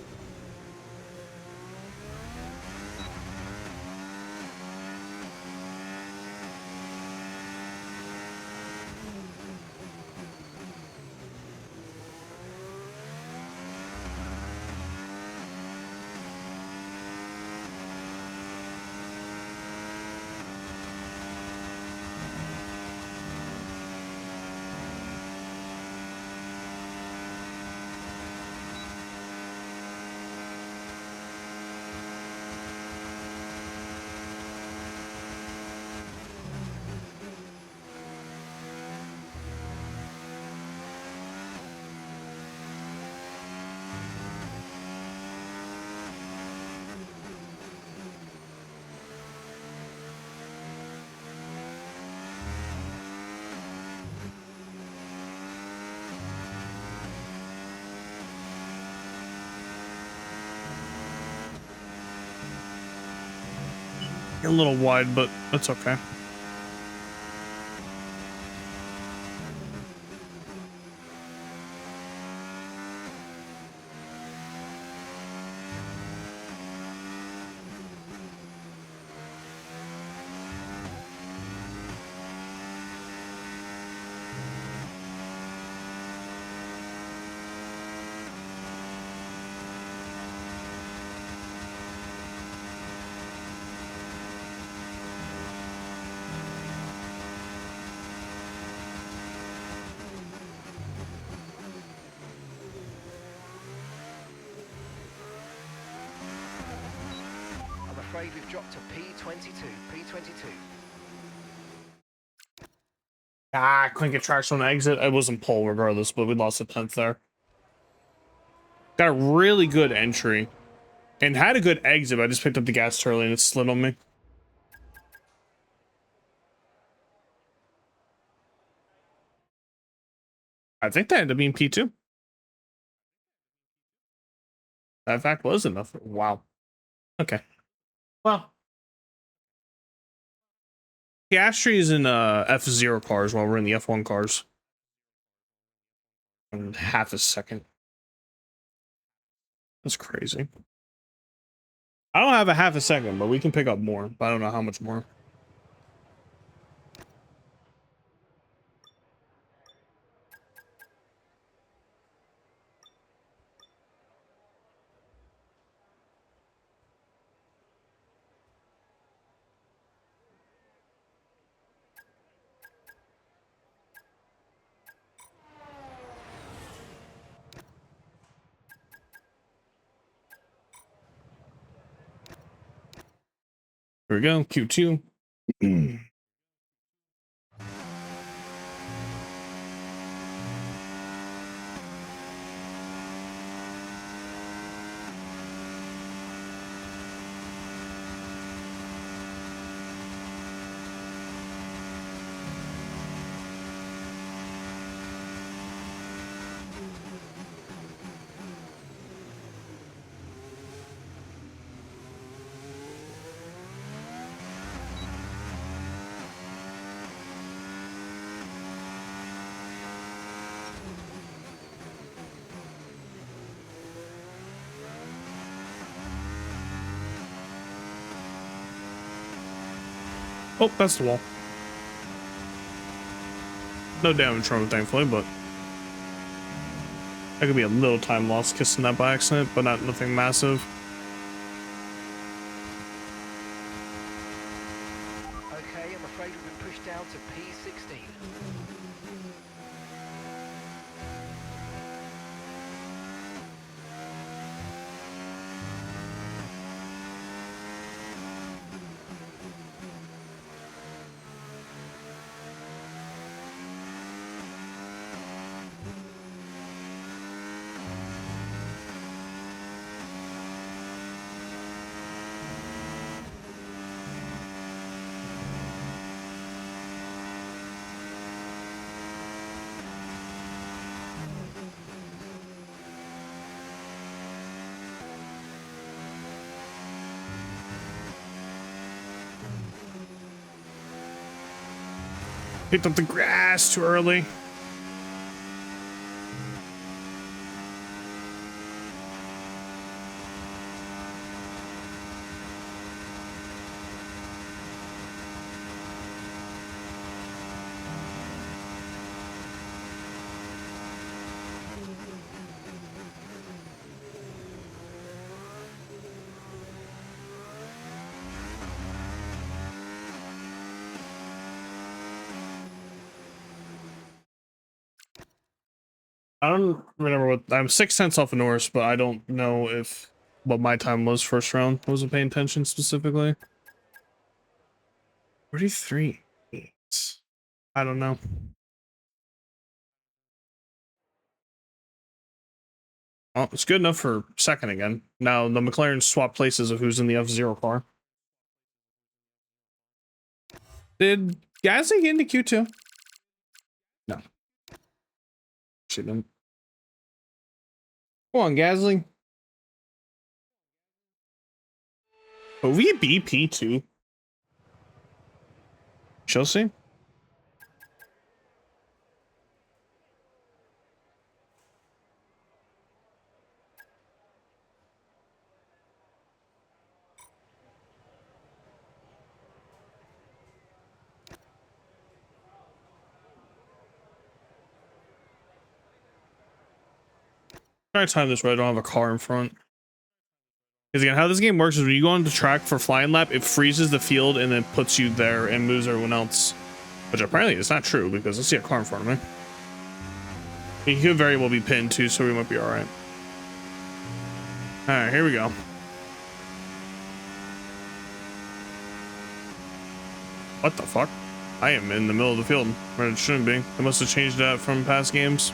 A little wide, but that's okay. I'm afraid we've dropped to P22. P22. Ah, couldn't get traction on exit. I wasn't pole regardless, but we lost a 10th there. Got a really good entry and had a good exit, but I just picked up the gas early and it slid on me. I think that ended up being P2. That fact was enough. Wow. Okay. Well, Piastri is in F0 cars while we're in the F1 cars. In half a second. That's crazy. I don't have a half a second, but we can pick up more. But I don't know how much more. Here we go, Q2. Oh, that's the wall. No damage from it, thankfully, but that could be a little time lost kissing that by accident, but nothing massive. Okay, I'm afraid we've been pushed down to P16. Picked up the grass too early. I don't remember what I'm 6 tenths off of Norris, but I don't know if what my time was first round. I wasn't paying attention specifically. 33. I don't know. Oh, it's good enough for second again. Now the McLaren swap places of who's in the F0 car. Did Gasly get into Q2? No. She didn't. Come on, Gasly. Will we be P2? Chelsea? Try to time this right. I don't have a car in front. Because again, how this game works is when you go on the track for flying lap, it freezes the field and then puts you there and moves everyone else. Which apparently is not true because I see a car in front of me. He could very well be pinned too, so we might be alright. Alright, here we go. What the fuck? I am in the middle of the field where it shouldn't be. They must have changed that from past games.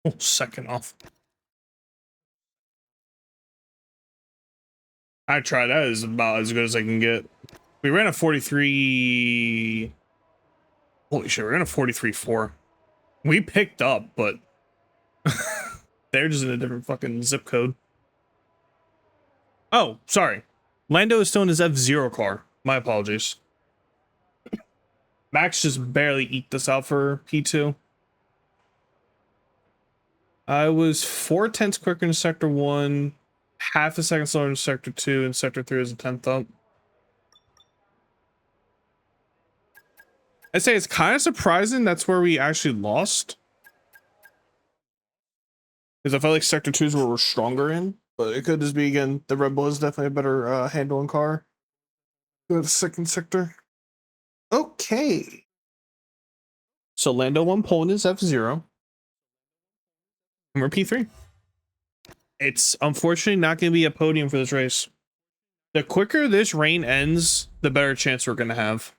Oh, second off. I tried. That is about as good as I can get. We ran a 43. Holy shit, we ran a 43.4. We picked up, but they're just in a different fucking zip code. Oh, sorry. Lando is still in his F0 car. My apologies. Max just barely eked this out for P2. I was 4/10 quicker in Sector 1, half a second slower in Sector 2, and Sector 3 was a 10th up. I'd say it's kind of surprising that's where we actually lost. Because I felt like Sector 2 is where we're stronger in. But it could just be, again, the Red Bull is definitely a better handling car. The second sector. Okay. So Lando won pole in his F0. And we're P3. It's unfortunately not going to be a podium for this race. The quicker this rain ends, the better chance we're going to have.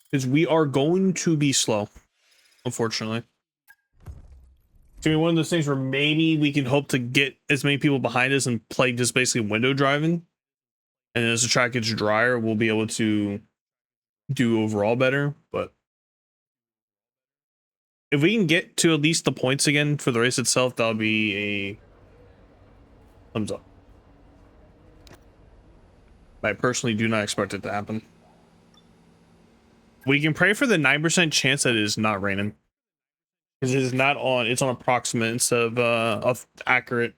Because we are going to be slow, unfortunately. It's going to be one of those things where maybe we can hope to get as many people behind us and play just basically window driving. And as the track gets drier, we'll be able to do overall better. But if we can get to at least the points again for the race itself, that'll be a thumbs up. I personally do not expect it to happen. We can pray for the 9% chance that it is not raining. Because it is not on, it's on approximate instead of accurate.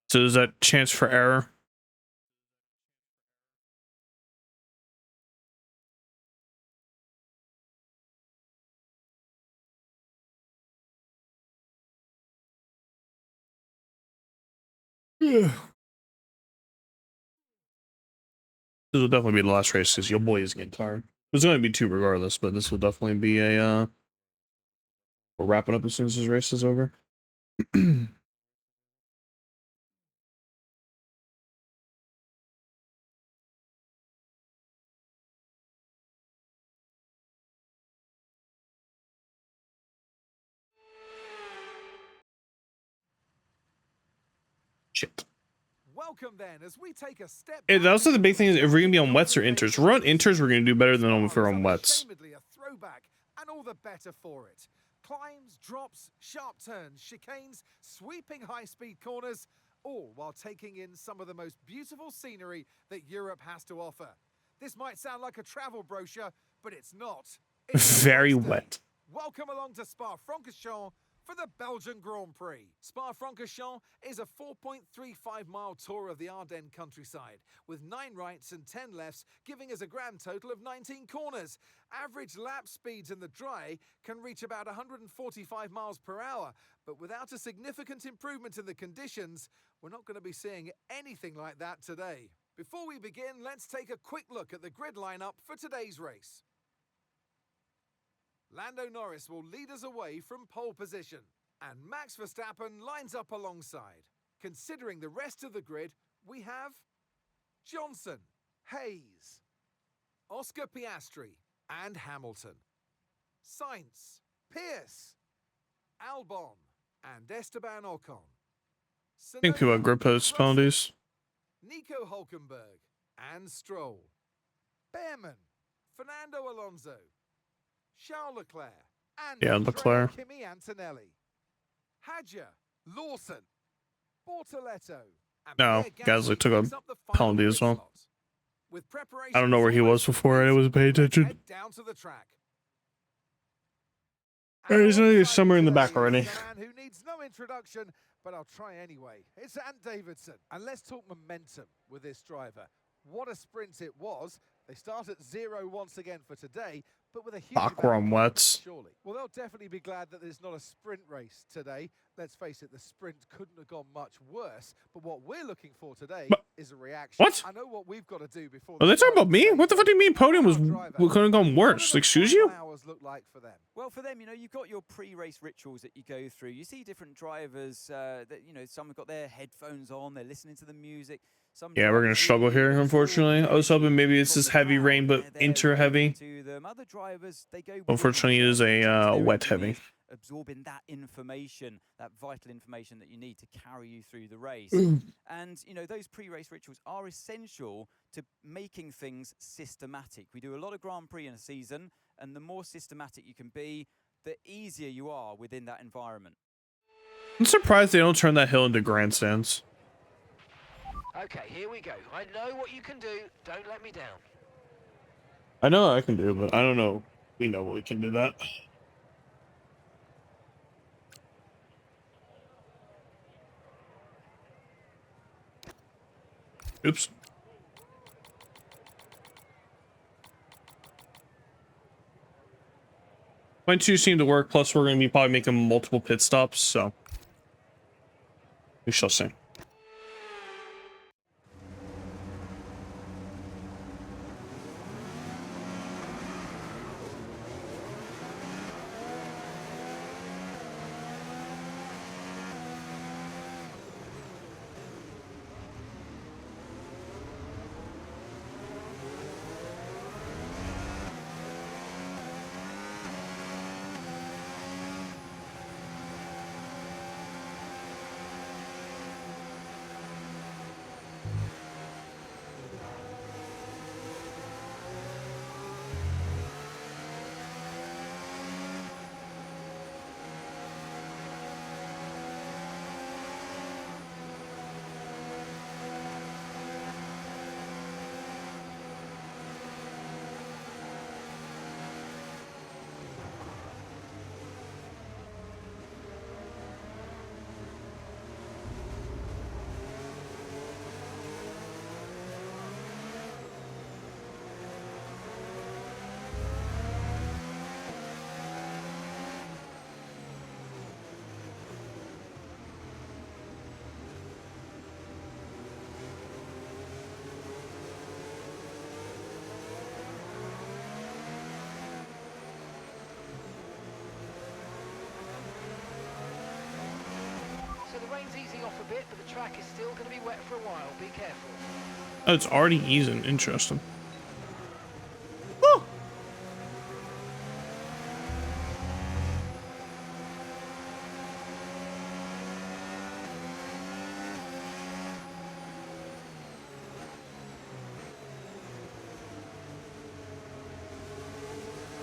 So there's that chance for error. Yeah. This will definitely be the last race because your boy is getting tired. There's going to be two regardless, but this will definitely be a, we're wrapping up as soon as this race is over. Shit. Welcome then, as we take a step. And also the big thing is if we're gonna be on wets or inters. If we're on inters, we're gonna do better than if we're on wets. A throwback, and all the better for it. Climbs, drops, sharp turns, chicanes, sweeping high-speed corners, all while taking in some of the most beautiful scenery that Europe has to offer. This might sound like a travel brochure, but it's not. It's very wet. Welcome along to Spa-Francorchamps for the Belgian Grand Prix. Spa-Francorchamps is a 4.35-mile tour of the Ardennes countryside, with 9 rights and 10 lefts, giving us a grand total of 19 corners. Average lap speeds in the dry can reach about 145 miles per hour, but without a significant improvement in the conditions, we're not going to be seeing anything like that today. Before we begin, let's take a quick look at the grid lineup for today's race. Lando Norris will lead us away from pole position, and Max Verstappen lines up alongside. Considering the rest of the grid, we have Johnson, Hayes, Oscar Piastri, and Hamilton, Sainz, Pierce, Albon, and Esteban Ocon. I think people have grip post penalties. Nico Hulkenberg and Stroll, Behrman, Fernando Alonso, Charles Leclerc, and Leclerc. Kimi Antonelli, Hadjar, Lawson, Bortoletto, and No, Pierre Gasly Gasly took a picks up the final penalty as pit well. slot. With I don't know where he was before I was paying attention. head down to the track. He's somewhere in the back already. The man who needs no introduction, but I'll try anyway. It's Ant Davidson. And let's talk momentum with this driver. What a sprint it was. They start at 0 once again for today, but with a huge Fuck, we're on wets. surely. Well, they'll definitely be glad that there's not a sprint race today. Let's face it, the sprint couldn't have gone much worse. But what we're looking for today is a reaction. What? I know what we've got to do before. Are they talking about me? What the fuck do you mean podium was couldn't have gone worse? Excuse you? Hours look like for them? Well, for them, you know, you've got your pre-race rituals that you go through. You see different drivers that, you know, some have got their headphones on, they're listening to the music. Some Yeah, we're gonna struggle here, unfortunately. I was hoping maybe it's this heavy rain, but inter heavy. Other drivers, they go Unfortunately, it is a wet heavy. Absorbing that information, that vital information that you need to carry you through the race. And, you know, those pre-race rituals are essential to making things systematic. We do a lot of Grand Prix in a season, and the more systematic you can be, the easier you are within that environment. I'm surprised they don't turn that hill into grandstands. Okay, here we go. I know what you can do. Don't let me down. I know I can do, but I don't know. We know we can do that. Oops. Point two seemed to work, plus we're going to be probably making multiple pit stops, so we shall see. So the rain's easing off a bit, but the track is still going to be wet for a while. Be careful. Oh, it's already easing. Interesting. Oh.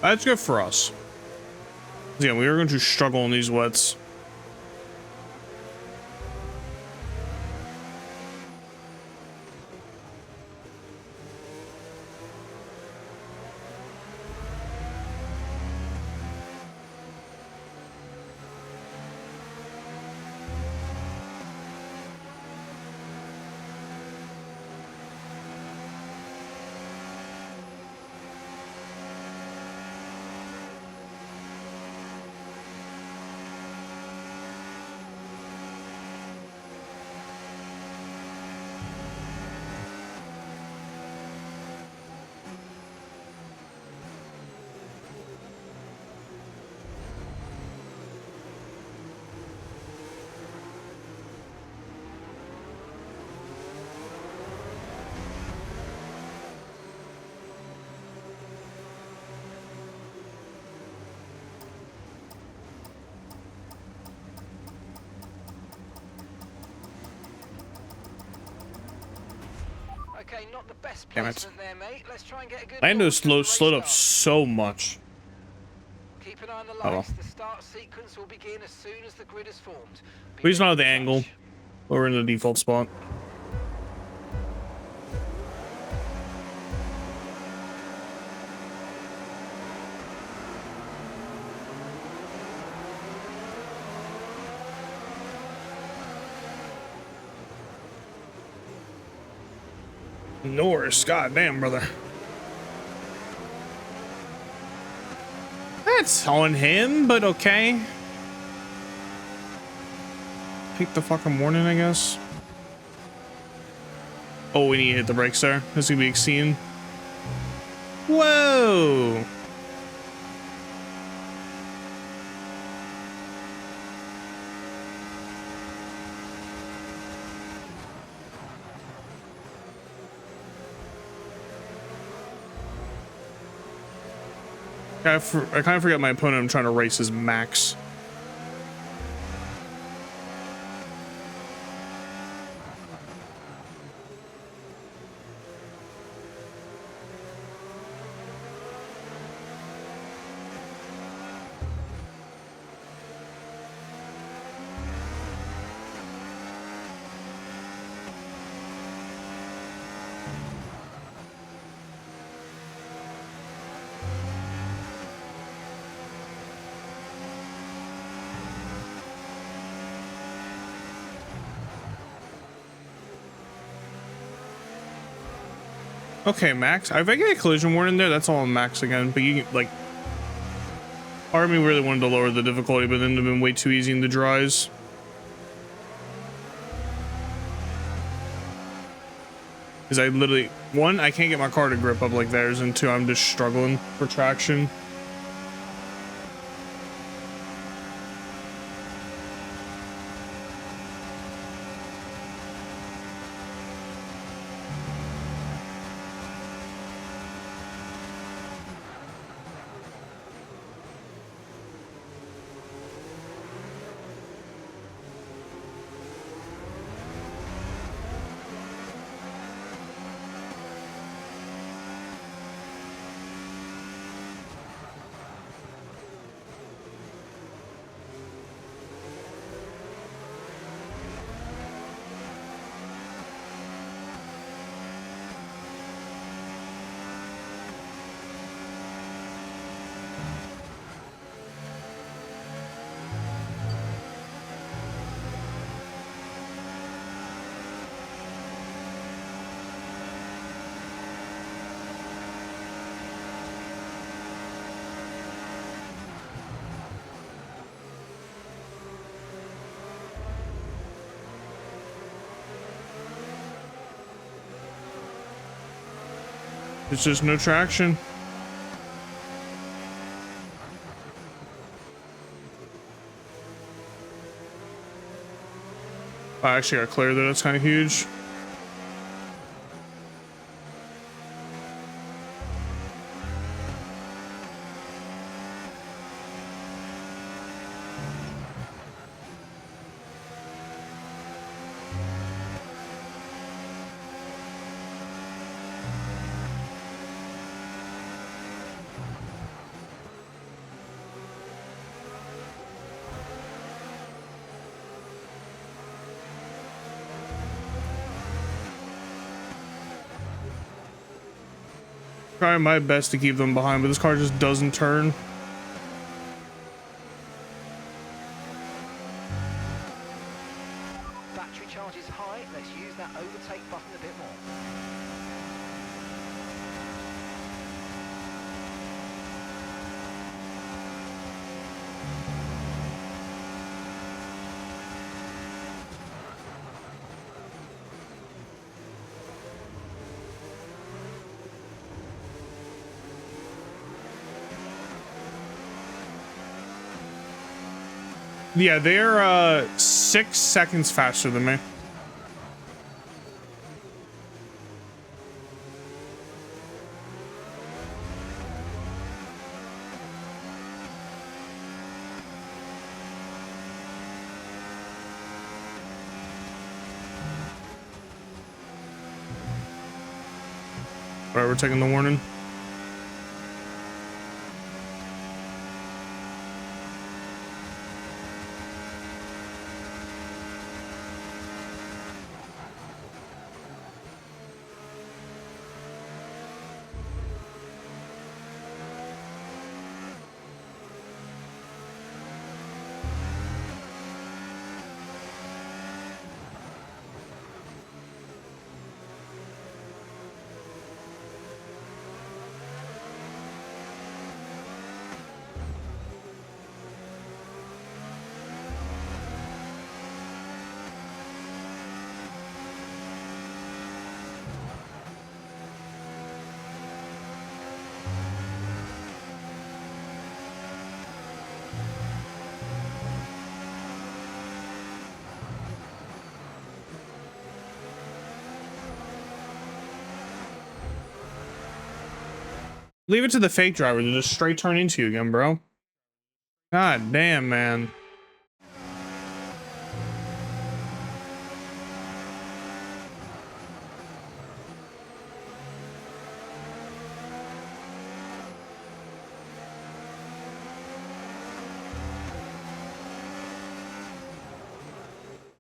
That's good for us. Yeah, we are going to struggle in these wets. Okay, not the best Damn it. placement there, mate. Let's try and get a good Lando launch of the race slowed up start. so much. Keep an eye on the well. lights. The start sequence will begin as soon as the grid is formed. Be Please not ready at the to angle. touch. We're in the default spot. Norris, goddamn, brother. That's on him, but okay. Take the fucking warning, I guess. Oh, we need to hit the brakes there. This is gonna be exceeding. Whoa! I kind of forget my opponent. I'm trying to race his max. Okay, max. If I get a collision warning there, that's all on max again. But you can, like, part of me really wanted to lower the difficulty, but then it'd have been way too easy in the dries. Because I literally, one, I can't get my car to grip up like theirs, and two, I'm just struggling for traction. It's just no traction. I actually got clear there. That's kind of huge. Trying my best to keep them behind, but this car just doesn't turn. Battery charge is high. Let's use that overtake button a bit more. Yeah, they're 6 seconds faster than me. All right, we're taking the warning. Leave it to the fake driver to just straight turn into you again, bro. God damn, man.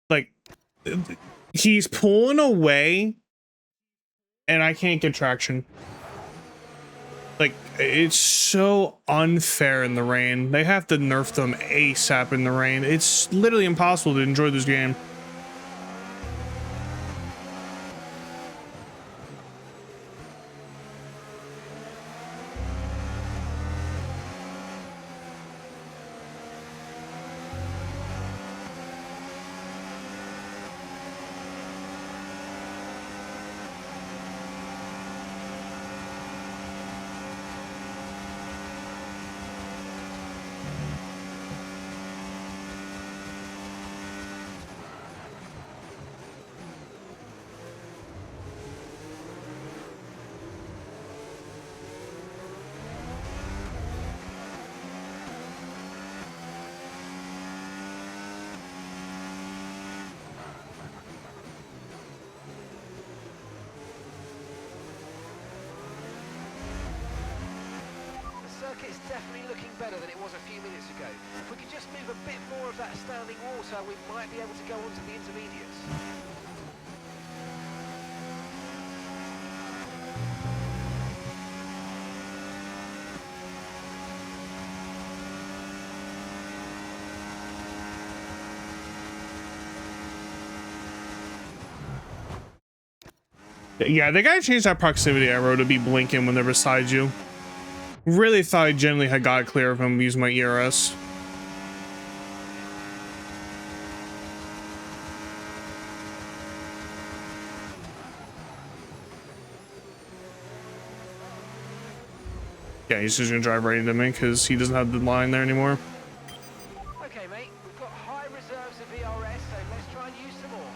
Like, he's pulling away and I can't get traction. Like, it's so unfair in the rain. They have to nerf them ASAP in the rain. It's literally impossible to enjoy this game. It's definitely looking better than it was a few minutes ago. If we could just move a bit more of that standing water, we might be able to go on to the intermediates. Yeah, they gotta change that proximity arrow to be blinking when they're beside you. Really thought I generally had got it clear of him using my ERS. Yeah, he's just gonna drive right into me because he doesn't have the line there anymore. Okay, mate, we've got high reserves of ERS, so let's try and use some more.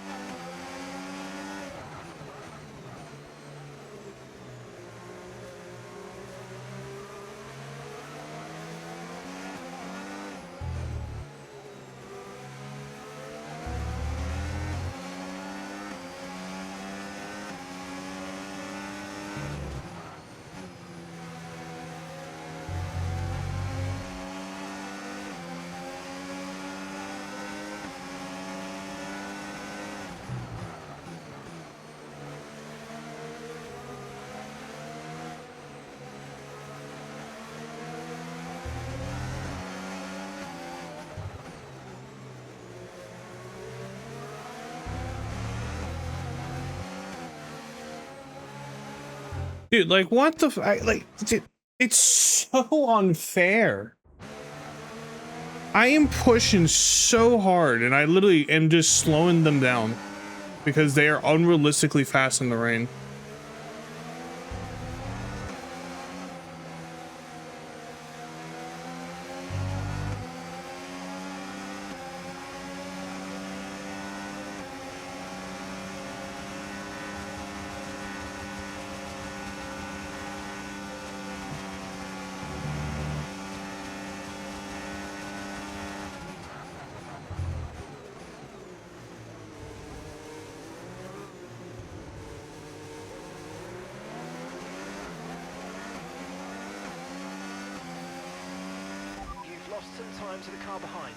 Dude, like, what the it's so unfair. I am pushing so hard and I literally am just slowing them down because they are unrealistically fast in the rain. You've lost some time to the car behind.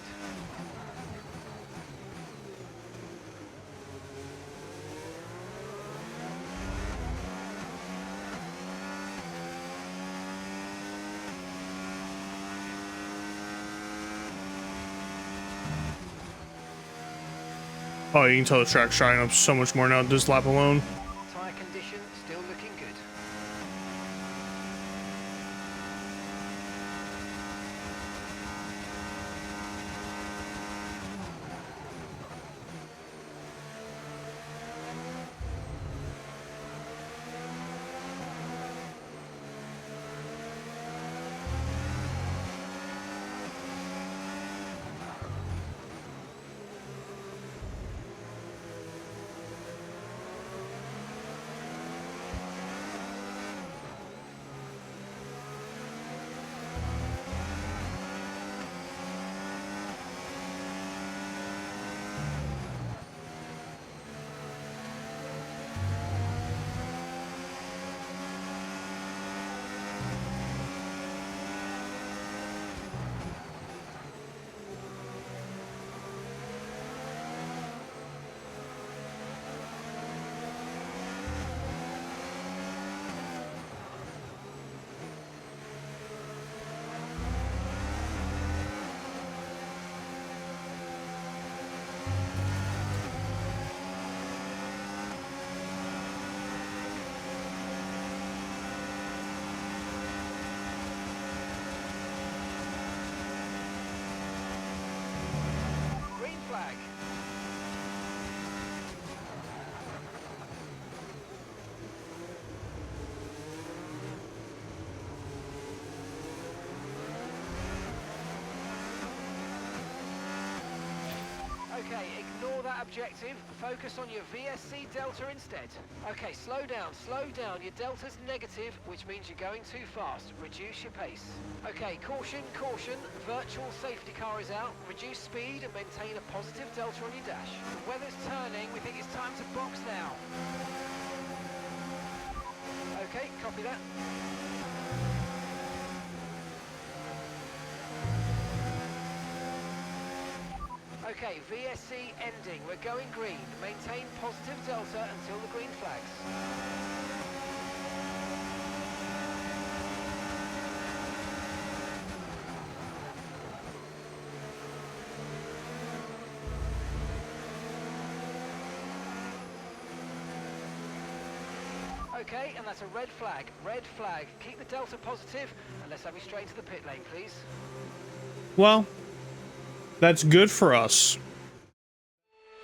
Oh, you can tell the track's drying up so much more now this lap alone. Tyre condition still looking good. Okay, ignore that objective. Focus on your VSC delta instead. Okay, slow down, slow down. Your delta's negative, which means you're going too fast. Reduce your pace. Okay, caution, caution. Virtual safety car is out. Reduce speed and maintain a positive delta on your dash. The weather's turning. We think it's time to box now. Okay, copy that. Okay, VSC ending. We're going green. Maintain positive delta until the green flags. Okay, and that's a red flag. Red flag. Keep the delta positive, and let's have you straight to the pit lane, please. Well, that's good for us.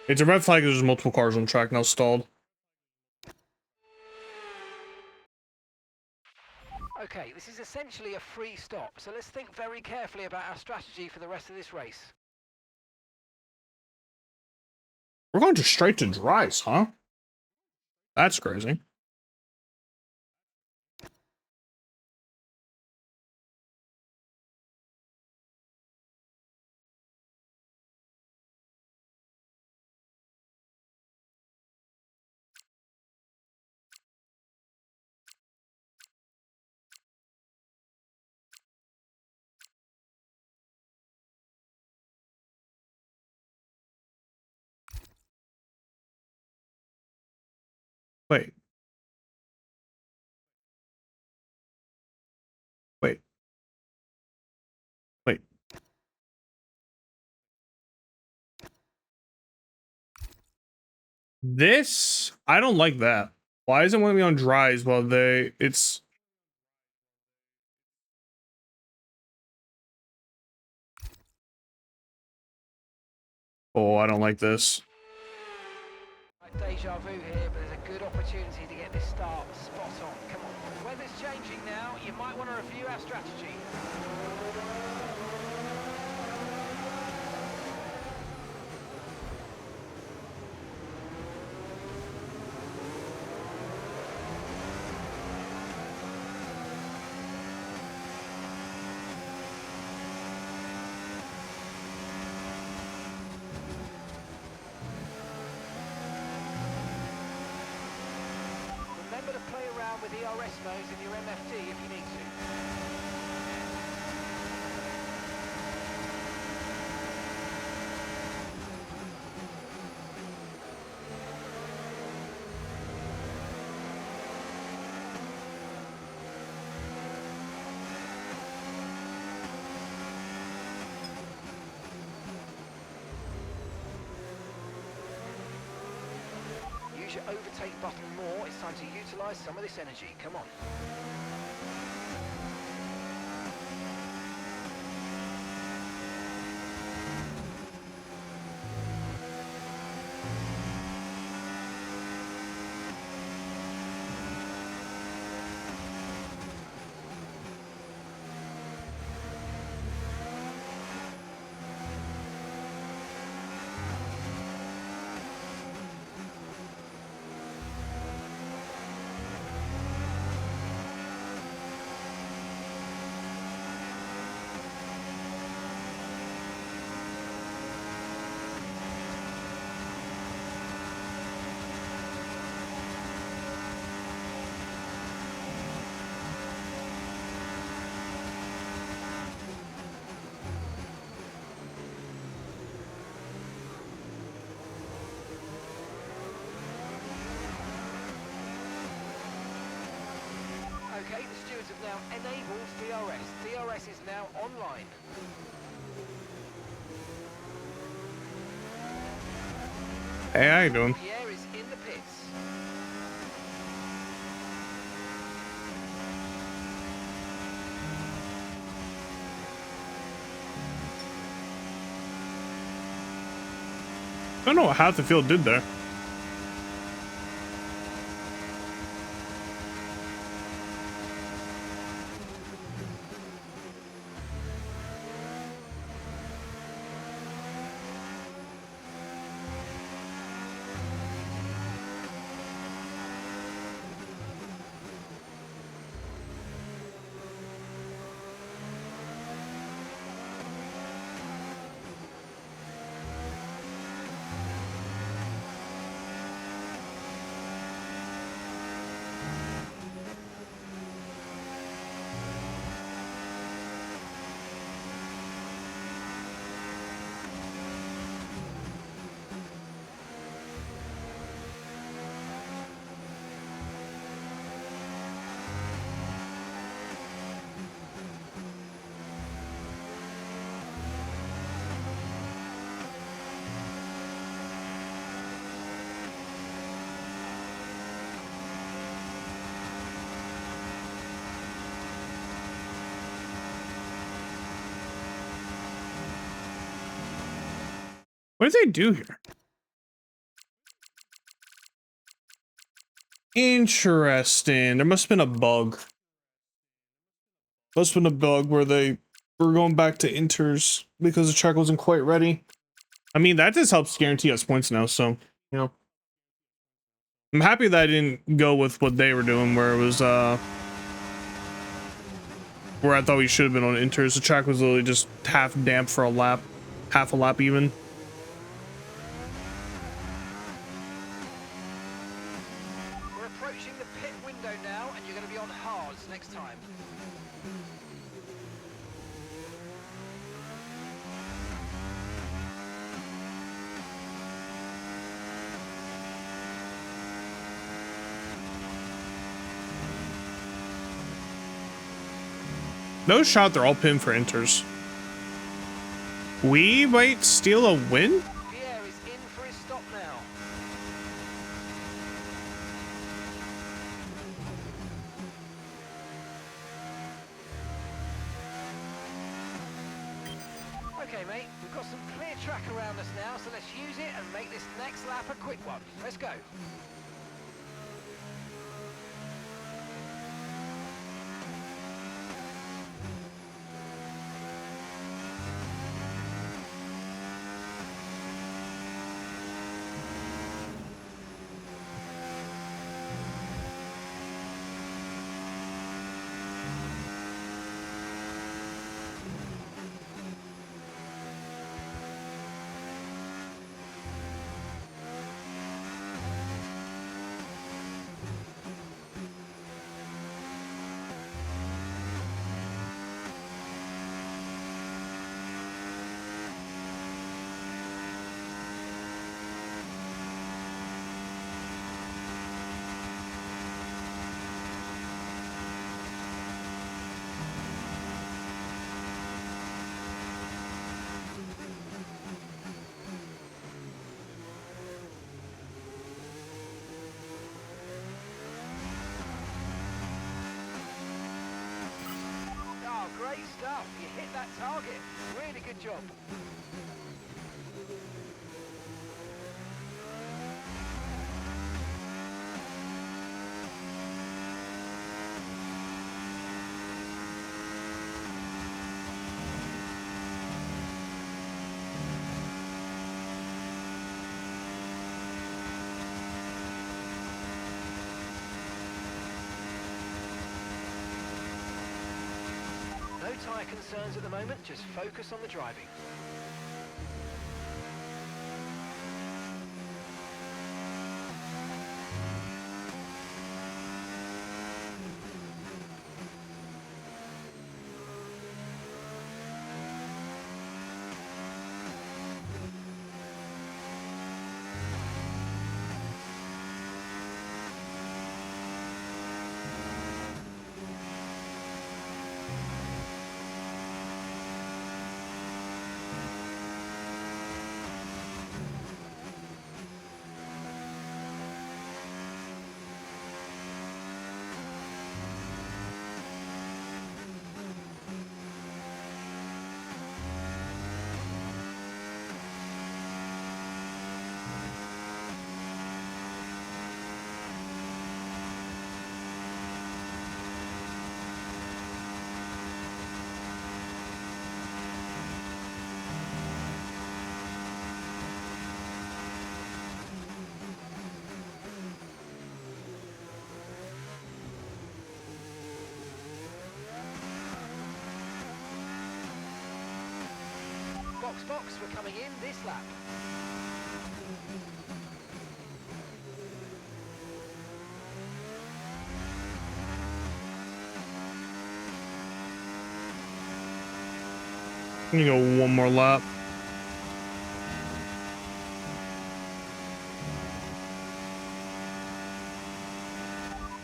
It's a red flag because there's multiple cars on track now stalled. Okay, this is essentially a free stop, so let's think very carefully about our strategy for the rest of this race. We're going just straight to dries, huh? That's crazy. Wait. Wait. Wait. This, I don't like that. Why isn't one of me on dries while it's... Oh, I don't like this. Deja vu here, but there's a good opportunity to get this start spot on. Come on. The weather's changing now. You might want to review our strategy. Remember to play around with ERS modes in your MFD if you need to. Use your overtake button more. It's time to utilize some of this energy. Come on. Okay, the stewards have now enabled DRS. DRS is now online. Hey, how you doing? Pierre is in the pits. I don't know what half the field did there. What did they do here? Interesting. There must have been a bug. Must have been a bug where they were going back to inters because the track wasn't quite ready. I mean, that just helps guarantee us points now, so, you know. I'm happy that I didn't go with what they were doing, where it was, where I thought we should have been on inters. The track was literally just half damp for a lap. Half a lap even. We're approaching the pit window now, and you're going to be on hards next time. No shot, they're all pinned for inters. We might steal a win? Pierre is in for his stop now. Okay, mate, we've got some clear track around us now, so let's use it and make this next lap a quick one. Let's go. Oh, great stuff. You hit that target. Really good job. No tyre concerns at the moment, just focus on the driving. Box, we're coming in this lap. I'm gonna go one more lap.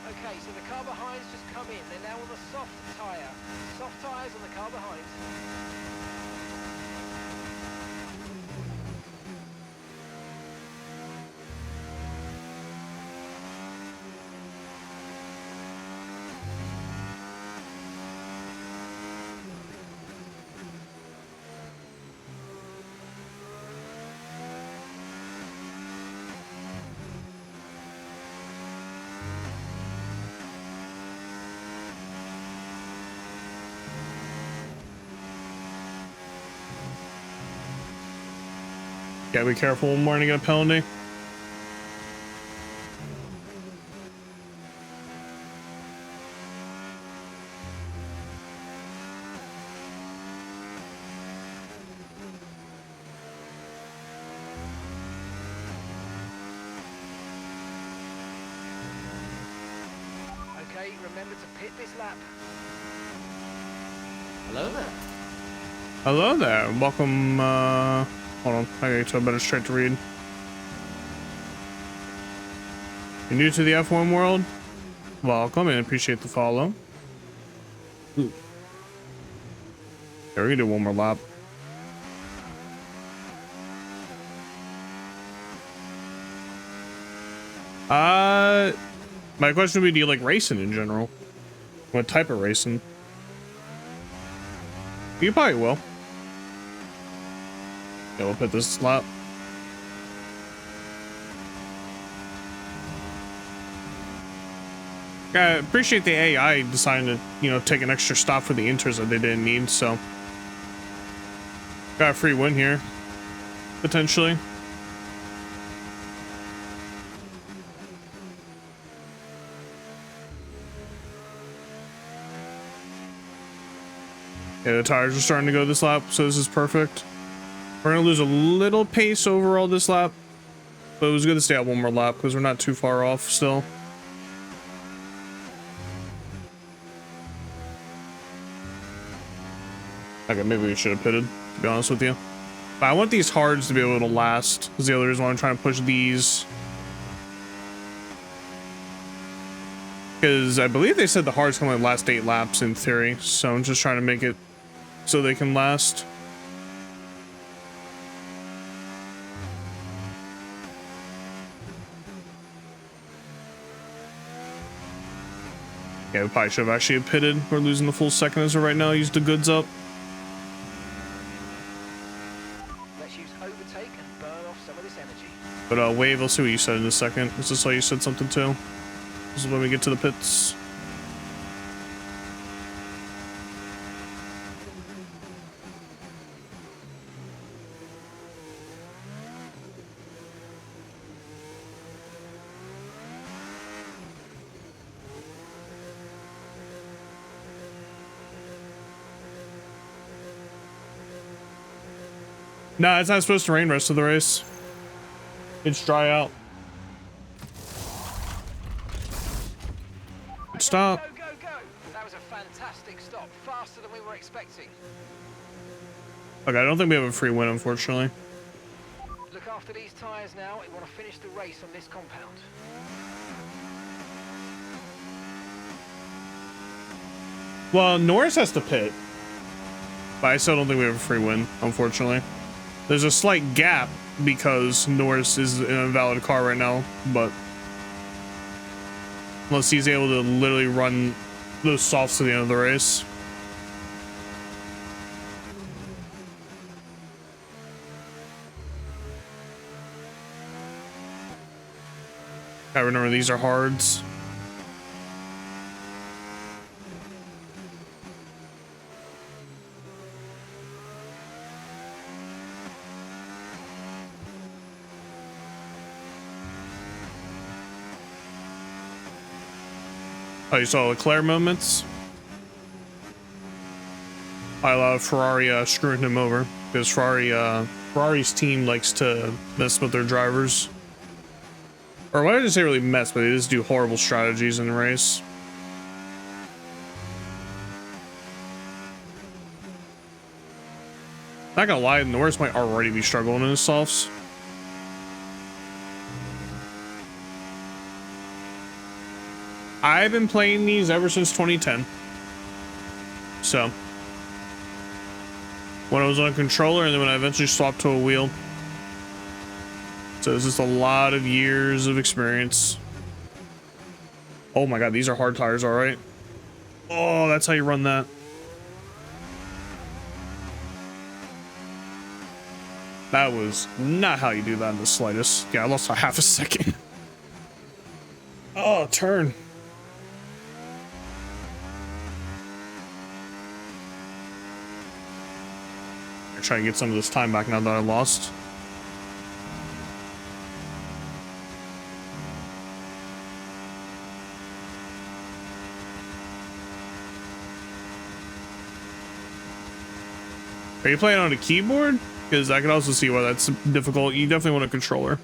Okay, so the car behind's just come in. They're now on the soft tyre. Soft tyres on the car behind. Gotta be careful when morning get a penalty. Okay, remember to pit this lap. Hello there. Hello there. Welcome. Hold on. I gotta get to a better straight to read. You're new to the F1 world? Welcome and appreciate the follow. Ooh. Yeah, we're gonna do one more lap. My question would be, do you like racing in general? What type of racing? You probably will. Yeah, we'll put this lap. I appreciate the AI deciding to, you know, take an extra stop for the inters that they didn't need, so. Got a free win here. Potentially. Yeah, the tires are starting to go this lap, so this is perfect. We're gonna lose a little pace overall this lap, but it was good to stay out one more lap because we're not too far off still. Okay, maybe we should have pitted, to be honest with you. But I want these hards to be able to last, is the other reason why I'm trying to push these. Because I believe they said the hards can only last 8 laps in theory, so I'm just trying to make it so they can last. Yeah, we probably should have actually pitted. We're losing the full second as of right now. Use the goods up. Let's use overtake and burn off some of this energy. But Wave, I'll see what you said in a second. Is this how you said something too? This is when we get to the pits. No, it's not supposed to rain rest of the race. It's dry out. Stop. Go, go, go! That was a fantastic stop. Faster than we were expecting. Okay, I don't think we have a free win, unfortunately. Look after these tyres now. We want to finish the race on this compound. Well, Norris has to pit. But I still don't think we have a free win, unfortunately. There's a slight gap because Norris is in a valid car right now, but unless he's able to literally run those softs to the end of the race. I remember these are hards. Oh, you saw Leclerc moments? I love Ferrari screwing him over because Ferrari's team likes to mess with their drivers. Or why did I say really mess, but they just do horrible strategies in the race. Not gonna lie, Norris might already be struggling in his softs. I've been playing these ever since 2010. So, when I was on a controller and then when I eventually swapped to a wheel. So it's just a lot of years of experience. Oh my god, these are hard tires, all right. Oh, that's how you run that. That was not how you do that in the slightest. Yeah, I lost a half a second. Oh, turn. I'm trying to get some of this time back now that I lost. Are you playing on a keyboard? Because I can also see why that's difficult. You definitely want a controller.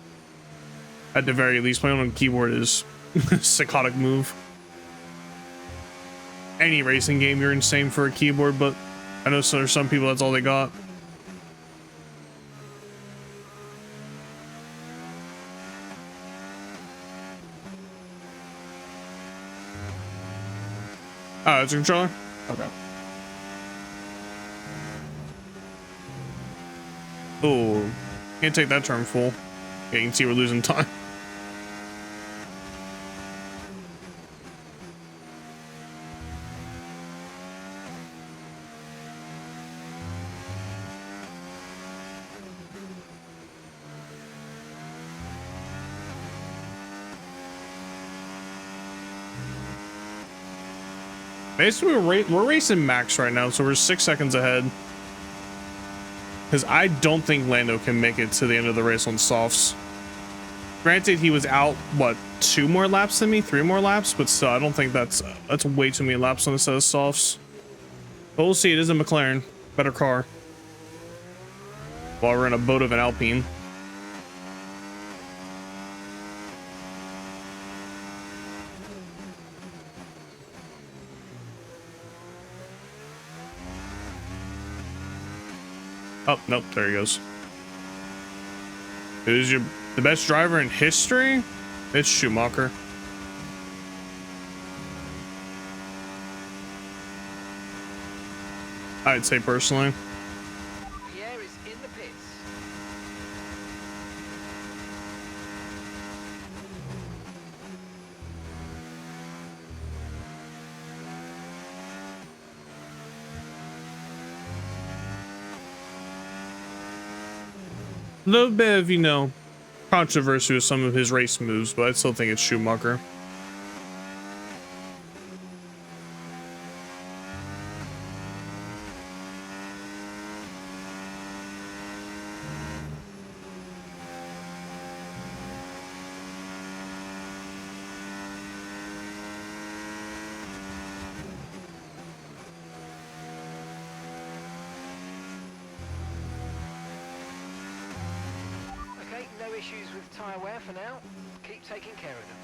At the very least, playing on a keyboard is a psychotic move. Any racing game, you're insane for a keyboard, but I know there's some people that's all they got. Oh, it's a controller? Okay. Oh, can't take that turn full. Yeah, you can see we're losing time. Basically, we're racing Max right now, so we're 6 seconds ahead. Because I don't think Lando can make it to the end of the race on softs. Granted, he was out, what, 2 more laps than me? 3 more laps? But still, I don't think that's way too many laps on a set of softs. But we'll see. It is a McLaren. Better car. While we're in a boat of an Alpine. Oh, nope, there he goes. Who's the best driver in history? It's Schumacher. I'd say personally. Pierre is in the pits. A little bit of, you know, controversy with some of his race moves, but I still think it's Schumacher. Okay, no issues with tyre wear for now. Keep taking care of them.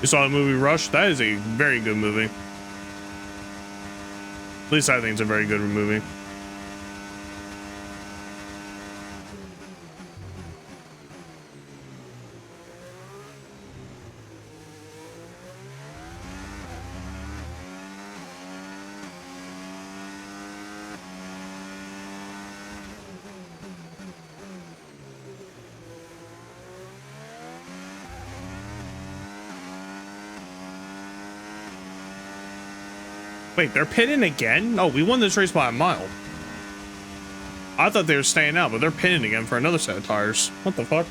You saw the movie Rush? That is a very good movie. At least I think it's a very good movie. Wait, they're pitting again? Oh, we won this race by a mile. I thought they were staying out, but they're pitting again for another set of tires. What the fuck?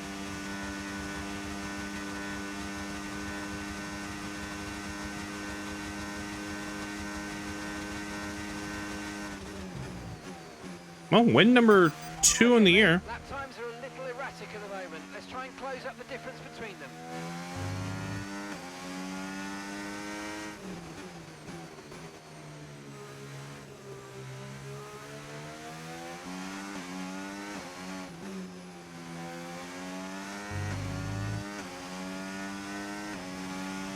Well, win number 2 in the year. Lap times are a little erratic at the moment. Let's try and close up the difference between them.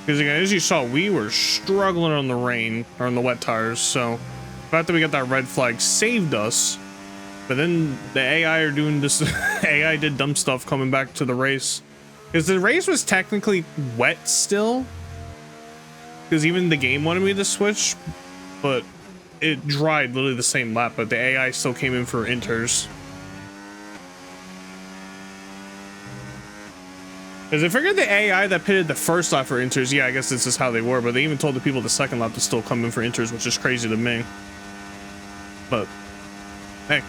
Because again, as you saw, we were struggling on the rain, or on the wet tires, so the fact that we got that red flag saved us. But then the AI are doing this. AI did dumb stuff coming back to the race. Because the race was technically wet still. Because even the game wanted me to switch, but it dried literally the same lap, but the AI still came in for inters. Because I figured the AI that pitted the first lap for inters, yeah, I guess this is how they were, but they even told the people the second lap to still come in for inters, which is crazy to me. But, hey.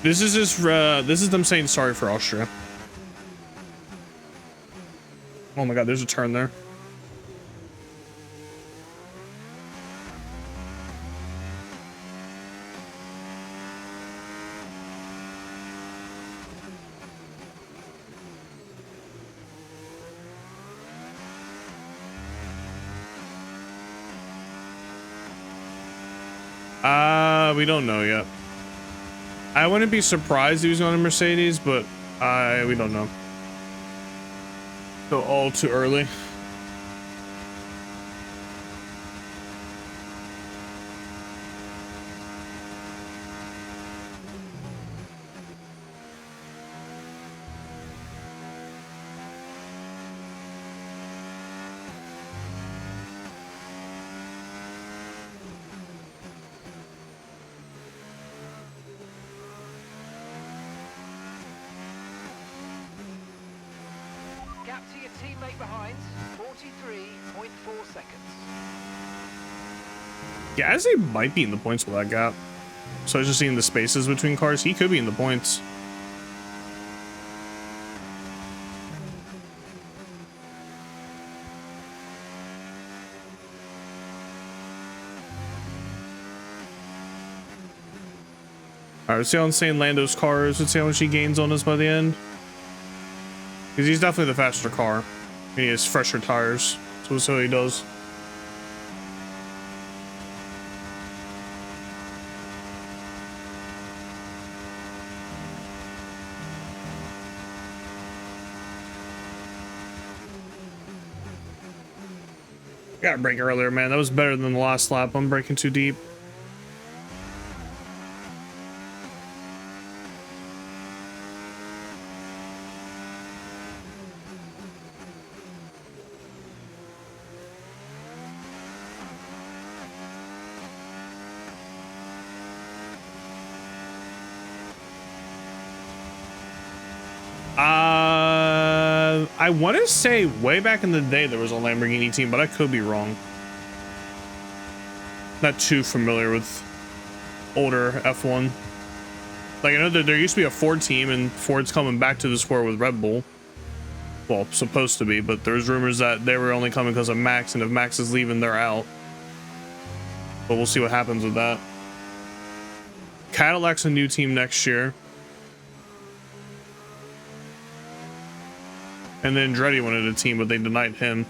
This is just, this is them saying sorry for Austria. Oh my god, there's a turn there. We don't know yet. I wouldn't be surprised if he was on a Mercedes, but we don't know. So all too early. Gap to your teammate behind, 43.4 seconds. Gasly might be in the points with that gap. So I was just seeing the spaces between cars. He could be in the points. Alright, let's see how insane Lando's car is. Let's see how much he gains on us by the end. Because he's definitely the faster car. And he has fresher tires. So that's what he does. Gotta brake earlier, man. That was better than the last lap. I'm braking too deep. I want to say way back in the day there was a Lamborghini team, but I could be wrong. Not too familiar with older F1. Like, I know that there used to be a Ford team, and Ford's coming back to the sport with Red Bull. Well, supposed to be, but there's rumors that they were only coming because of Max, and if Max is leaving, they're out. But we'll see what happens with that. Cadillac's a new team next year. And then Andretti wanted a team, but they denied him.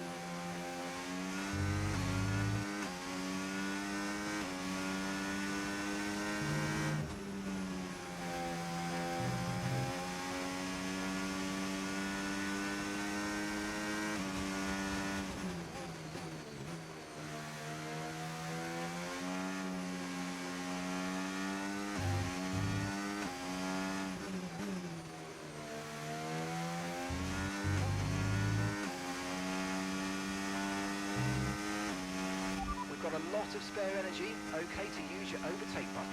Got a lot of spare energy, okay to use your overtake button.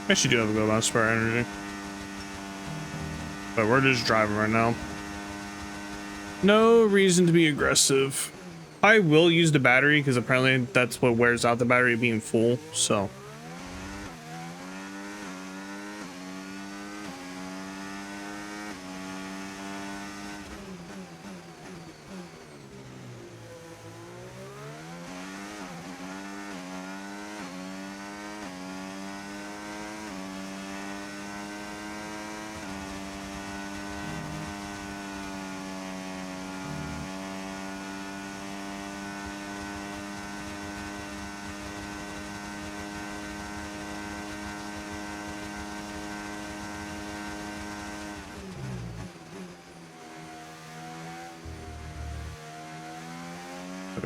Actually do have a good amount of spare energy. But we're just driving right now. No reason to be aggressive. I will use the battery because apparently that's what wears out the battery being full, so.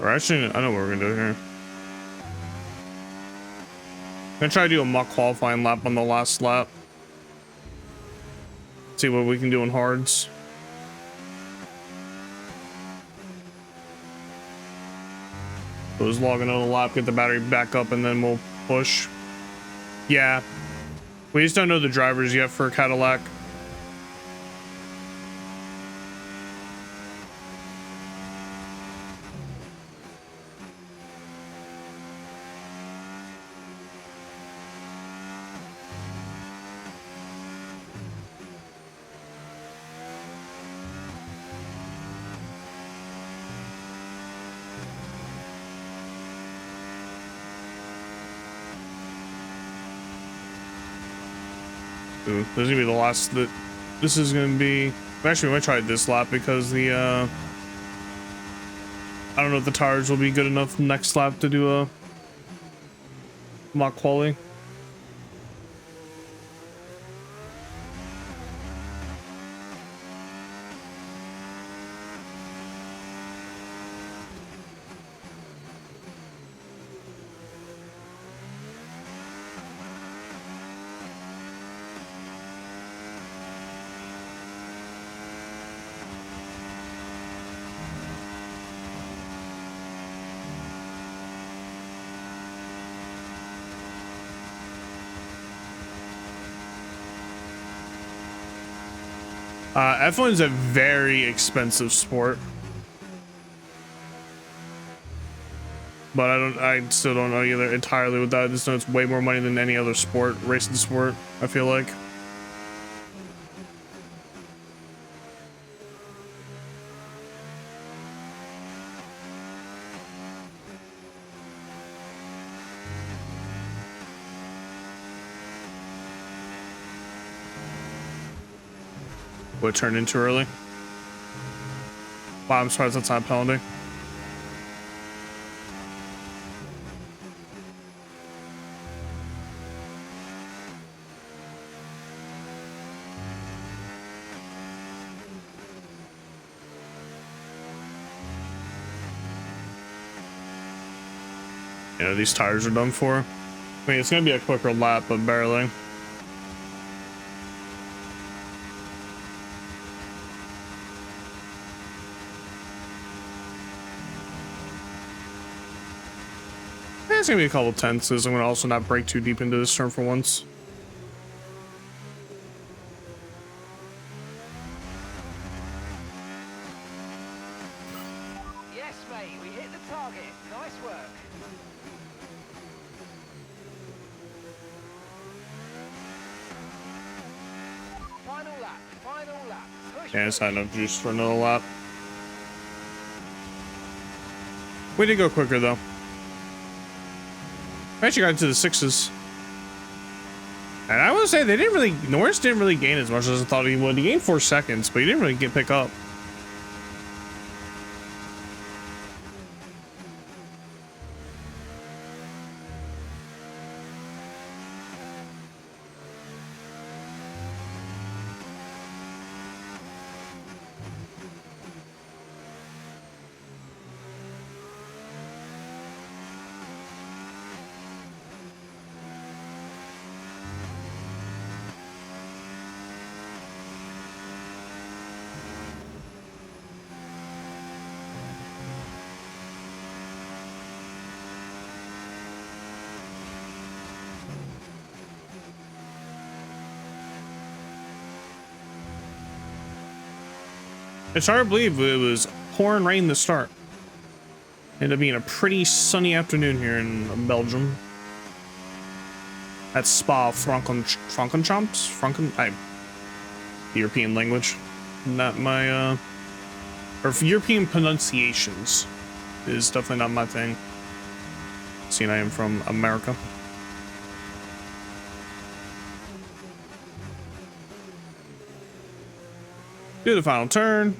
Actually, I know what we're gonna do here. I'm gonna try to do a mock qualifying lap on the last lap. See what we can do in hards. So just log another lap, get the battery back up, and then we'll push. Yeah. We just don't know the drivers yet for Cadillac. Ooh, this is gonna be the last that this is gonna be. Actually, we might try this lap because the I don't know if the tires will be good enough next lap to do a mock quali. F1 is a very expensive sport, but I still don't know either entirely with that. I just know it's way more money than any other sport, racing sport, I feel like. Would turn in too early. Wow, I'm surprised that's not a penalty. You know, these tires are done for. I mean, it's gonna be a quicker lap, but barely. It's gonna be a couple tenses. I'm gonna also not break too deep into this turn for once. Yes, mate, we hit the target. Nice work. Final lap, final lap. Push Yeah, it's not enough juice for another lap. We did go quicker though. I actually got into the sixes. And I would say they didn't really, Norris didn't really gain as much as I thought he would. He gained 4 seconds, but he didn't really pick up. It's hard to believe it was pouring rain to start. Ended up being a pretty sunny afternoon here in Belgium. At Spa Francorchamps? European language. Not my, or European pronunciations is definitely not my thing. Seeing I am from America. Do the final turn.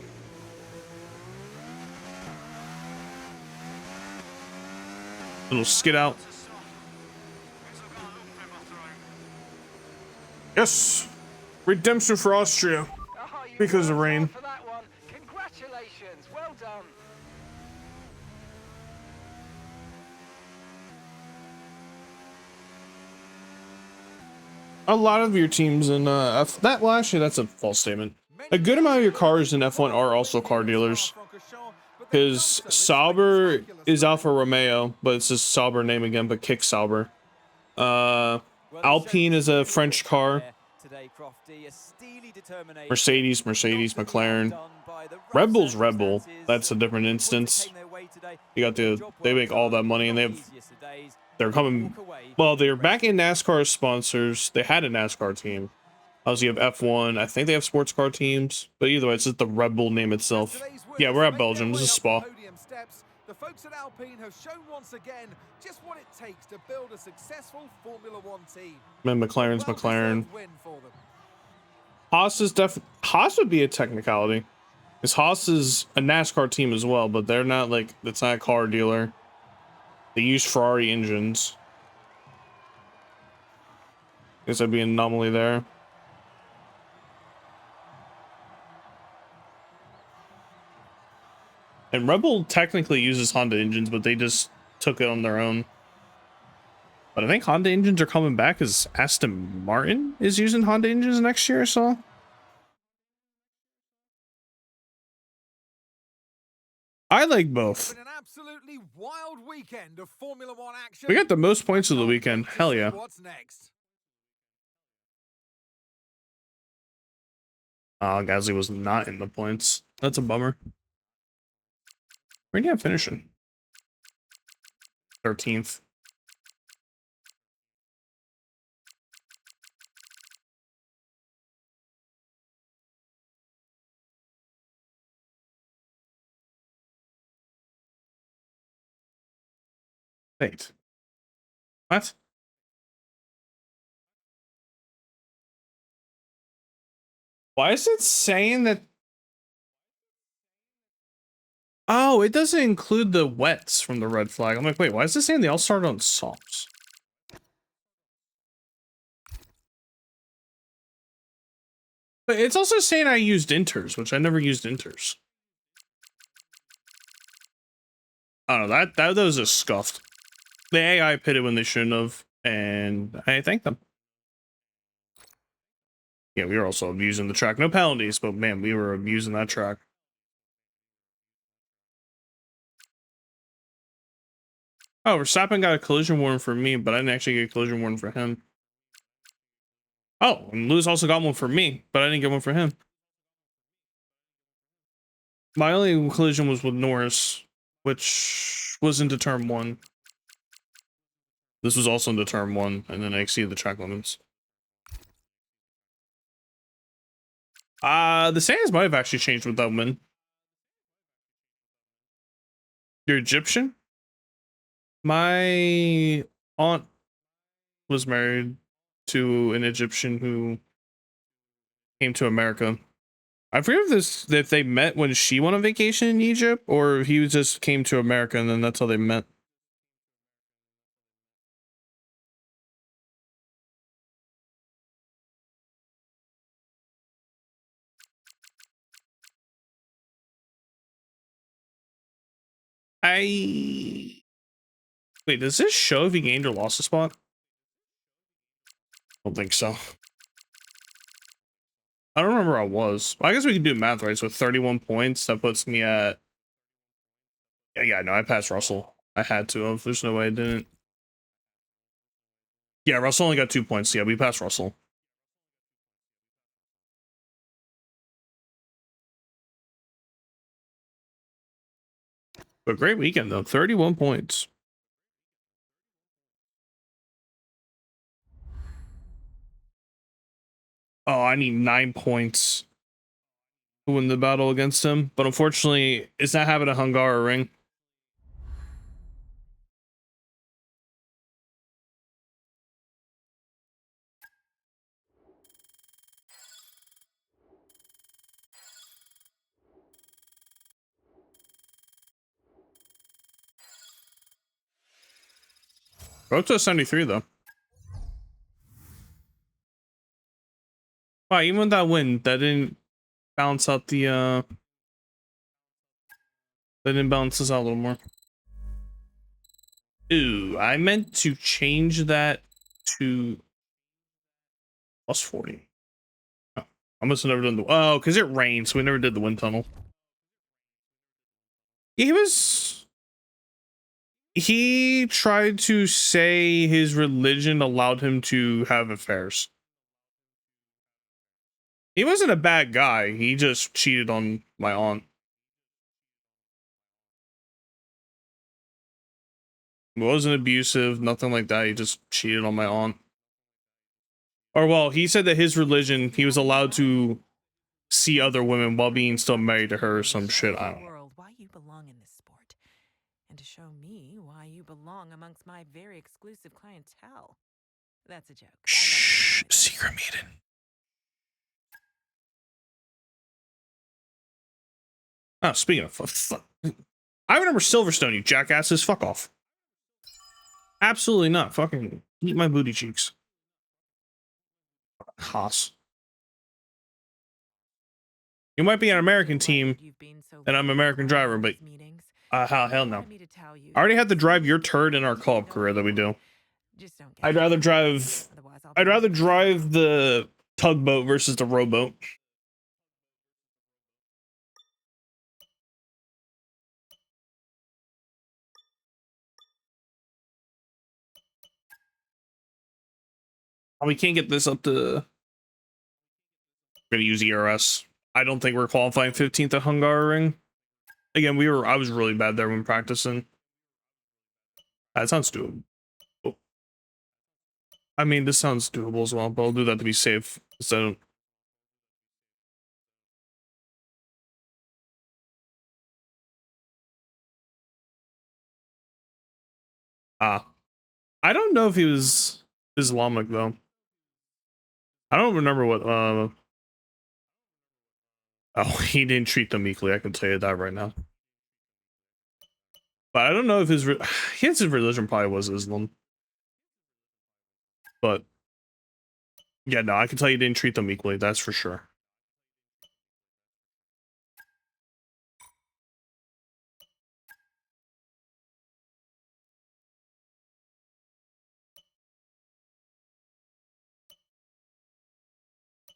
Little skid out. Yes! Redemption for Austria. Oh, you Because of worked rain. hard for that one. Congratulations, well done. A lot of your teams in well, actually, that's a false statement. A good amount of your cars in F1 are also car dealers. Because Sauber is Alfa Romeo, but it's just Sauber name again, but kick Sauber. Alpine is a French car. Mercedes, McLaren. Red Bull's Red Bull. That's a different instance. You got they make all that money, and they're coming. Well, they're back in NASCAR as sponsors. They had a NASCAR team. Also, you have F1. I think they have sports car teams, but either way, it's just the Red Bull name itself. Yeah, we're at Belgium. This is Spa. The folks at Alpine have shown once again just what it takes to build a successful Formula One team. And McLaren's McLaren. Haas is Haas would be a technicality. Because Haas is a NASCAR team as well, but they're not like, it's not a car dealer. They use Ferrari engines. Guess that'd be an anomaly there. And Red Bull technically uses Honda engines, but they just took it on their own. But I think Honda engines are coming back as Aston Martin is using Honda engines next year or so. I like both. Been an absolutely wild weekend of Formula One action. We got the most points of the Can't weekend. wait to Hell see yeah. What's next? Gasly was not in the points. That's a bummer. Where do you have finishing? 13th. Wait. What? Why is it saying that? Oh, it doesn't include the wets from the red flag. I'm like, wait, why is it saying they all started on softs? But it's also saying I used inters, which I never used inters. I don't know, that was just scuffed. The AI pitted when they shouldn't have, and I thank them. Yeah, we were also abusing the track. No penalties, but man, we were abusing that track. Oh, Verstappen got a collision warning for me, but I didn't actually get a collision warning for him. Oh, and Lewis also got one for me, but I didn't get one for him. My only collision was with Norris, which was into turn 1. This was also into turn 1, and then I exceeded the track limits. The standings might have actually changed with that win. You're Egyptian? My aunt was married to an Egyptian who came to America. I forget if they met when she went on vacation in Egypt, or he just came to America and then that's how they met. Wait, does this show if he gained or lost a spot? I don't think so. I don't remember where I was. Well, I guess we can do math right. So 31 points, that puts me at... Yeah, no, I passed Russell. I had to have. There's no way I didn't. Yeah, Russell only got 2 points. Yeah, we passed Russell. But great weekend, though. 31 points. Oh, I need 9 points to win the battle against him. But unfortunately, it's not having a Hungaroring. We're up to a 73, though. Wow, even with that win, that didn't balance out the, that didn't balance us out a little more. Ooh, I meant to change that to plus 40. Oh, I must have never done the, oh, because it rained, so we never did the wind tunnel. He tried to say his religion allowed him to have affairs. He wasn't a bad guy. He just cheated on my aunt. He wasn't abusive, nothing like that. He just cheated on my aunt. Or, well, he said that his religion, he was allowed to see other women while being still married to her or some shit. I don't know. World, why you belong in this sport, and to show me why you belong amongst my very exclusive clientele. That's a joke. Shh, secret meeting. Oh, speaking of I remember Silverstone, you jackasses. Fuck off. Absolutely not. Fucking eat my booty cheeks. Haas. You might be an American team, and I'm an American driver, but hell no. I already had to drive your turd in our co-op career that we do. I'd rather drive the tugboat versus the rowboat. We can't get this up to. We're gonna use ERS. I don't think we're qualifying 15th at Hungaroring. Again, I was really bad there when practicing. That sounds doable. I mean, this sounds doable as well, but I'll do that to be safe. So. I don't know if he was Islamic though. I don't remember what oh, he didn't treat them equally, I can tell you that right now. But I don't know if his religion probably was Islam. But yeah, no, I can tell you didn't treat them equally, that's for sure.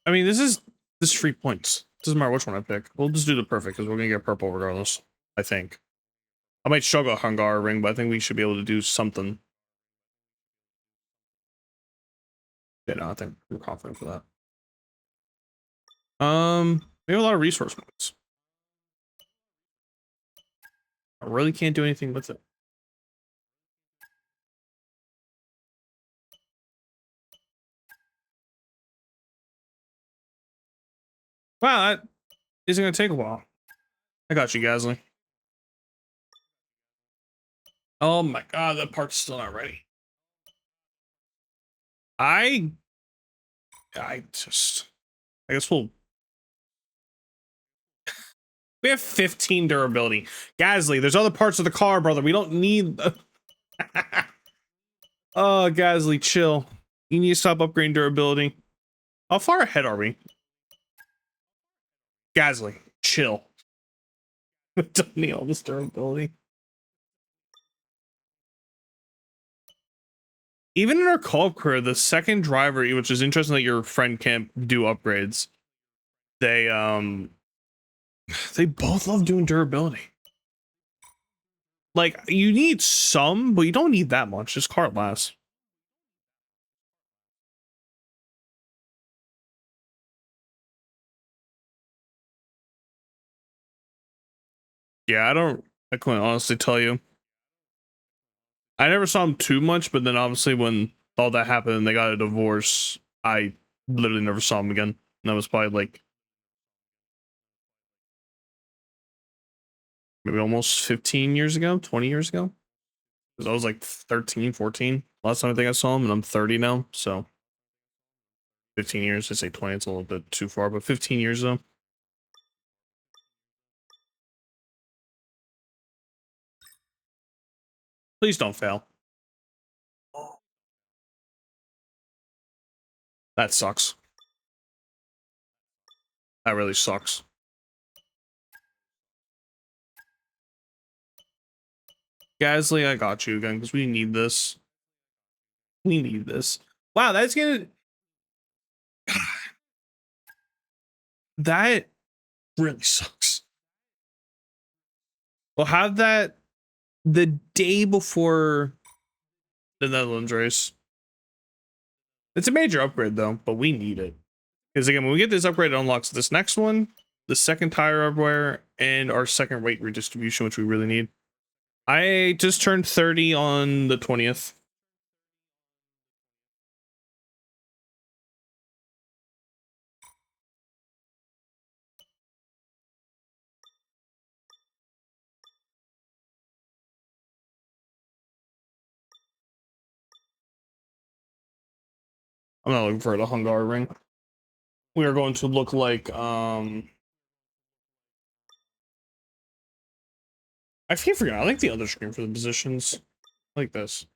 I mean, this is free points. Doesn't matter which one I pick. We'll just do the perfect because we're gonna get purple regardless. I think. I might struggle at Hungaroring, but I think we should be able to do something. Yeah, no, I think we're confident for that. We have a lot of resource points. I really can't do anything with it. Wow, that isn't gonna take a while. I got you, Gasly. Oh my god, that part's still not ready. I guess we have 15 durability. Gasly, there's other parts of the car, brother. We don't need oh, Gasly, chill. You need to stop upgrading durability. How far ahead are we? Gasly, chill. We don't need all this durability. Even in our co-op career, the second driver, which is interesting that your friend can't do upgrades, they both love doing durability. Like, you need some, but you don't need that much. Just car lasts. Yeah, I couldn't honestly tell you. I never saw him too much, but then obviously when all that happened and they got a divorce, I literally never saw him again. And that was probably like maybe almost 15 years ago, 20 years ago. Because I was like 13, 14. Last time I think I saw him, and I'm 30 now, so 15 years. I say 20, it's a little bit too far, but 15 years though. Please don't fail. That sucks. That really sucks. Gasly, I got you again because we need this. We need this. Wow, that's gonna. That really sucks. We'll have that the day before the Netherlands race. It's a major upgrade though, but we need it. Because again, when we get this upgrade, it unlocks this next one, the second tire hardware, and our second weight redistribution, which we really need. I just turned 30 on the 20th. I'm not looking for the Hungaroring. We are going to look like I keep forgetting. I like the other screen for the positions. I like this.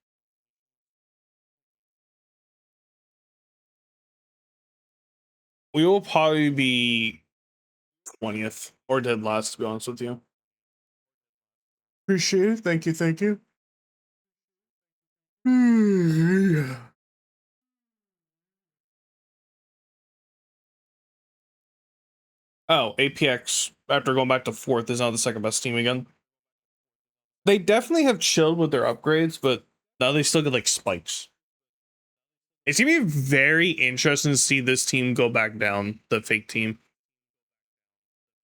We will probably be 20th or dead last, to be honest with you. Appreciate it. Thank you. Thank you. Yeah. Oh, APX, after going back to 4th, is now the second best team again. They definitely have chilled with their upgrades, but now they still get like spikes. It's gonna be very interesting to see this team go back down, the fake team.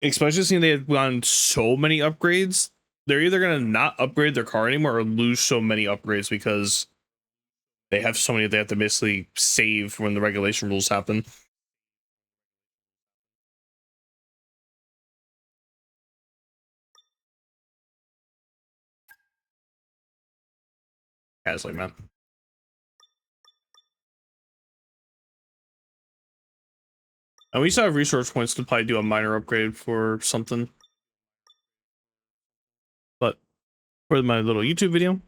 Especially seeing they have gotten so many upgrades. They're either gonna not upgrade their car anymore or lose so many upgrades because they have so many they have to basically save when the regulation rules happen. Gasly, man. And we still have resource points to probably do a minor upgrade for something. But for my little YouTube video,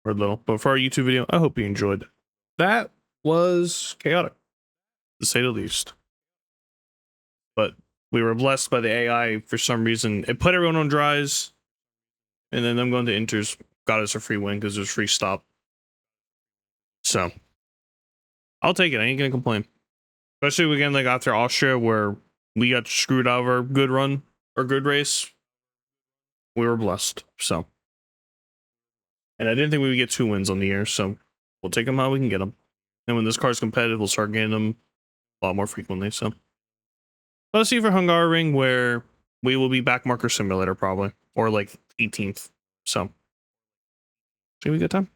but for our YouTube video, I hope you enjoyed. That was chaotic, to say the least. But we were blessed by the AI for some reason. It put everyone on dries, and then them going to inters got us a free win because it was free stop. So I'll take it. I ain't gonna complain. Especially again, like after Austria, where we got screwed out of our good run or good race. We were blessed. So, and I didn't think we would get 2 wins on the year. So we'll take them how we can get them. And when this car's competitive, we'll start getting them a lot more frequently. So let's see for Hungaroring, where we will be back marker simulator probably, or like 18th. So, should we get time?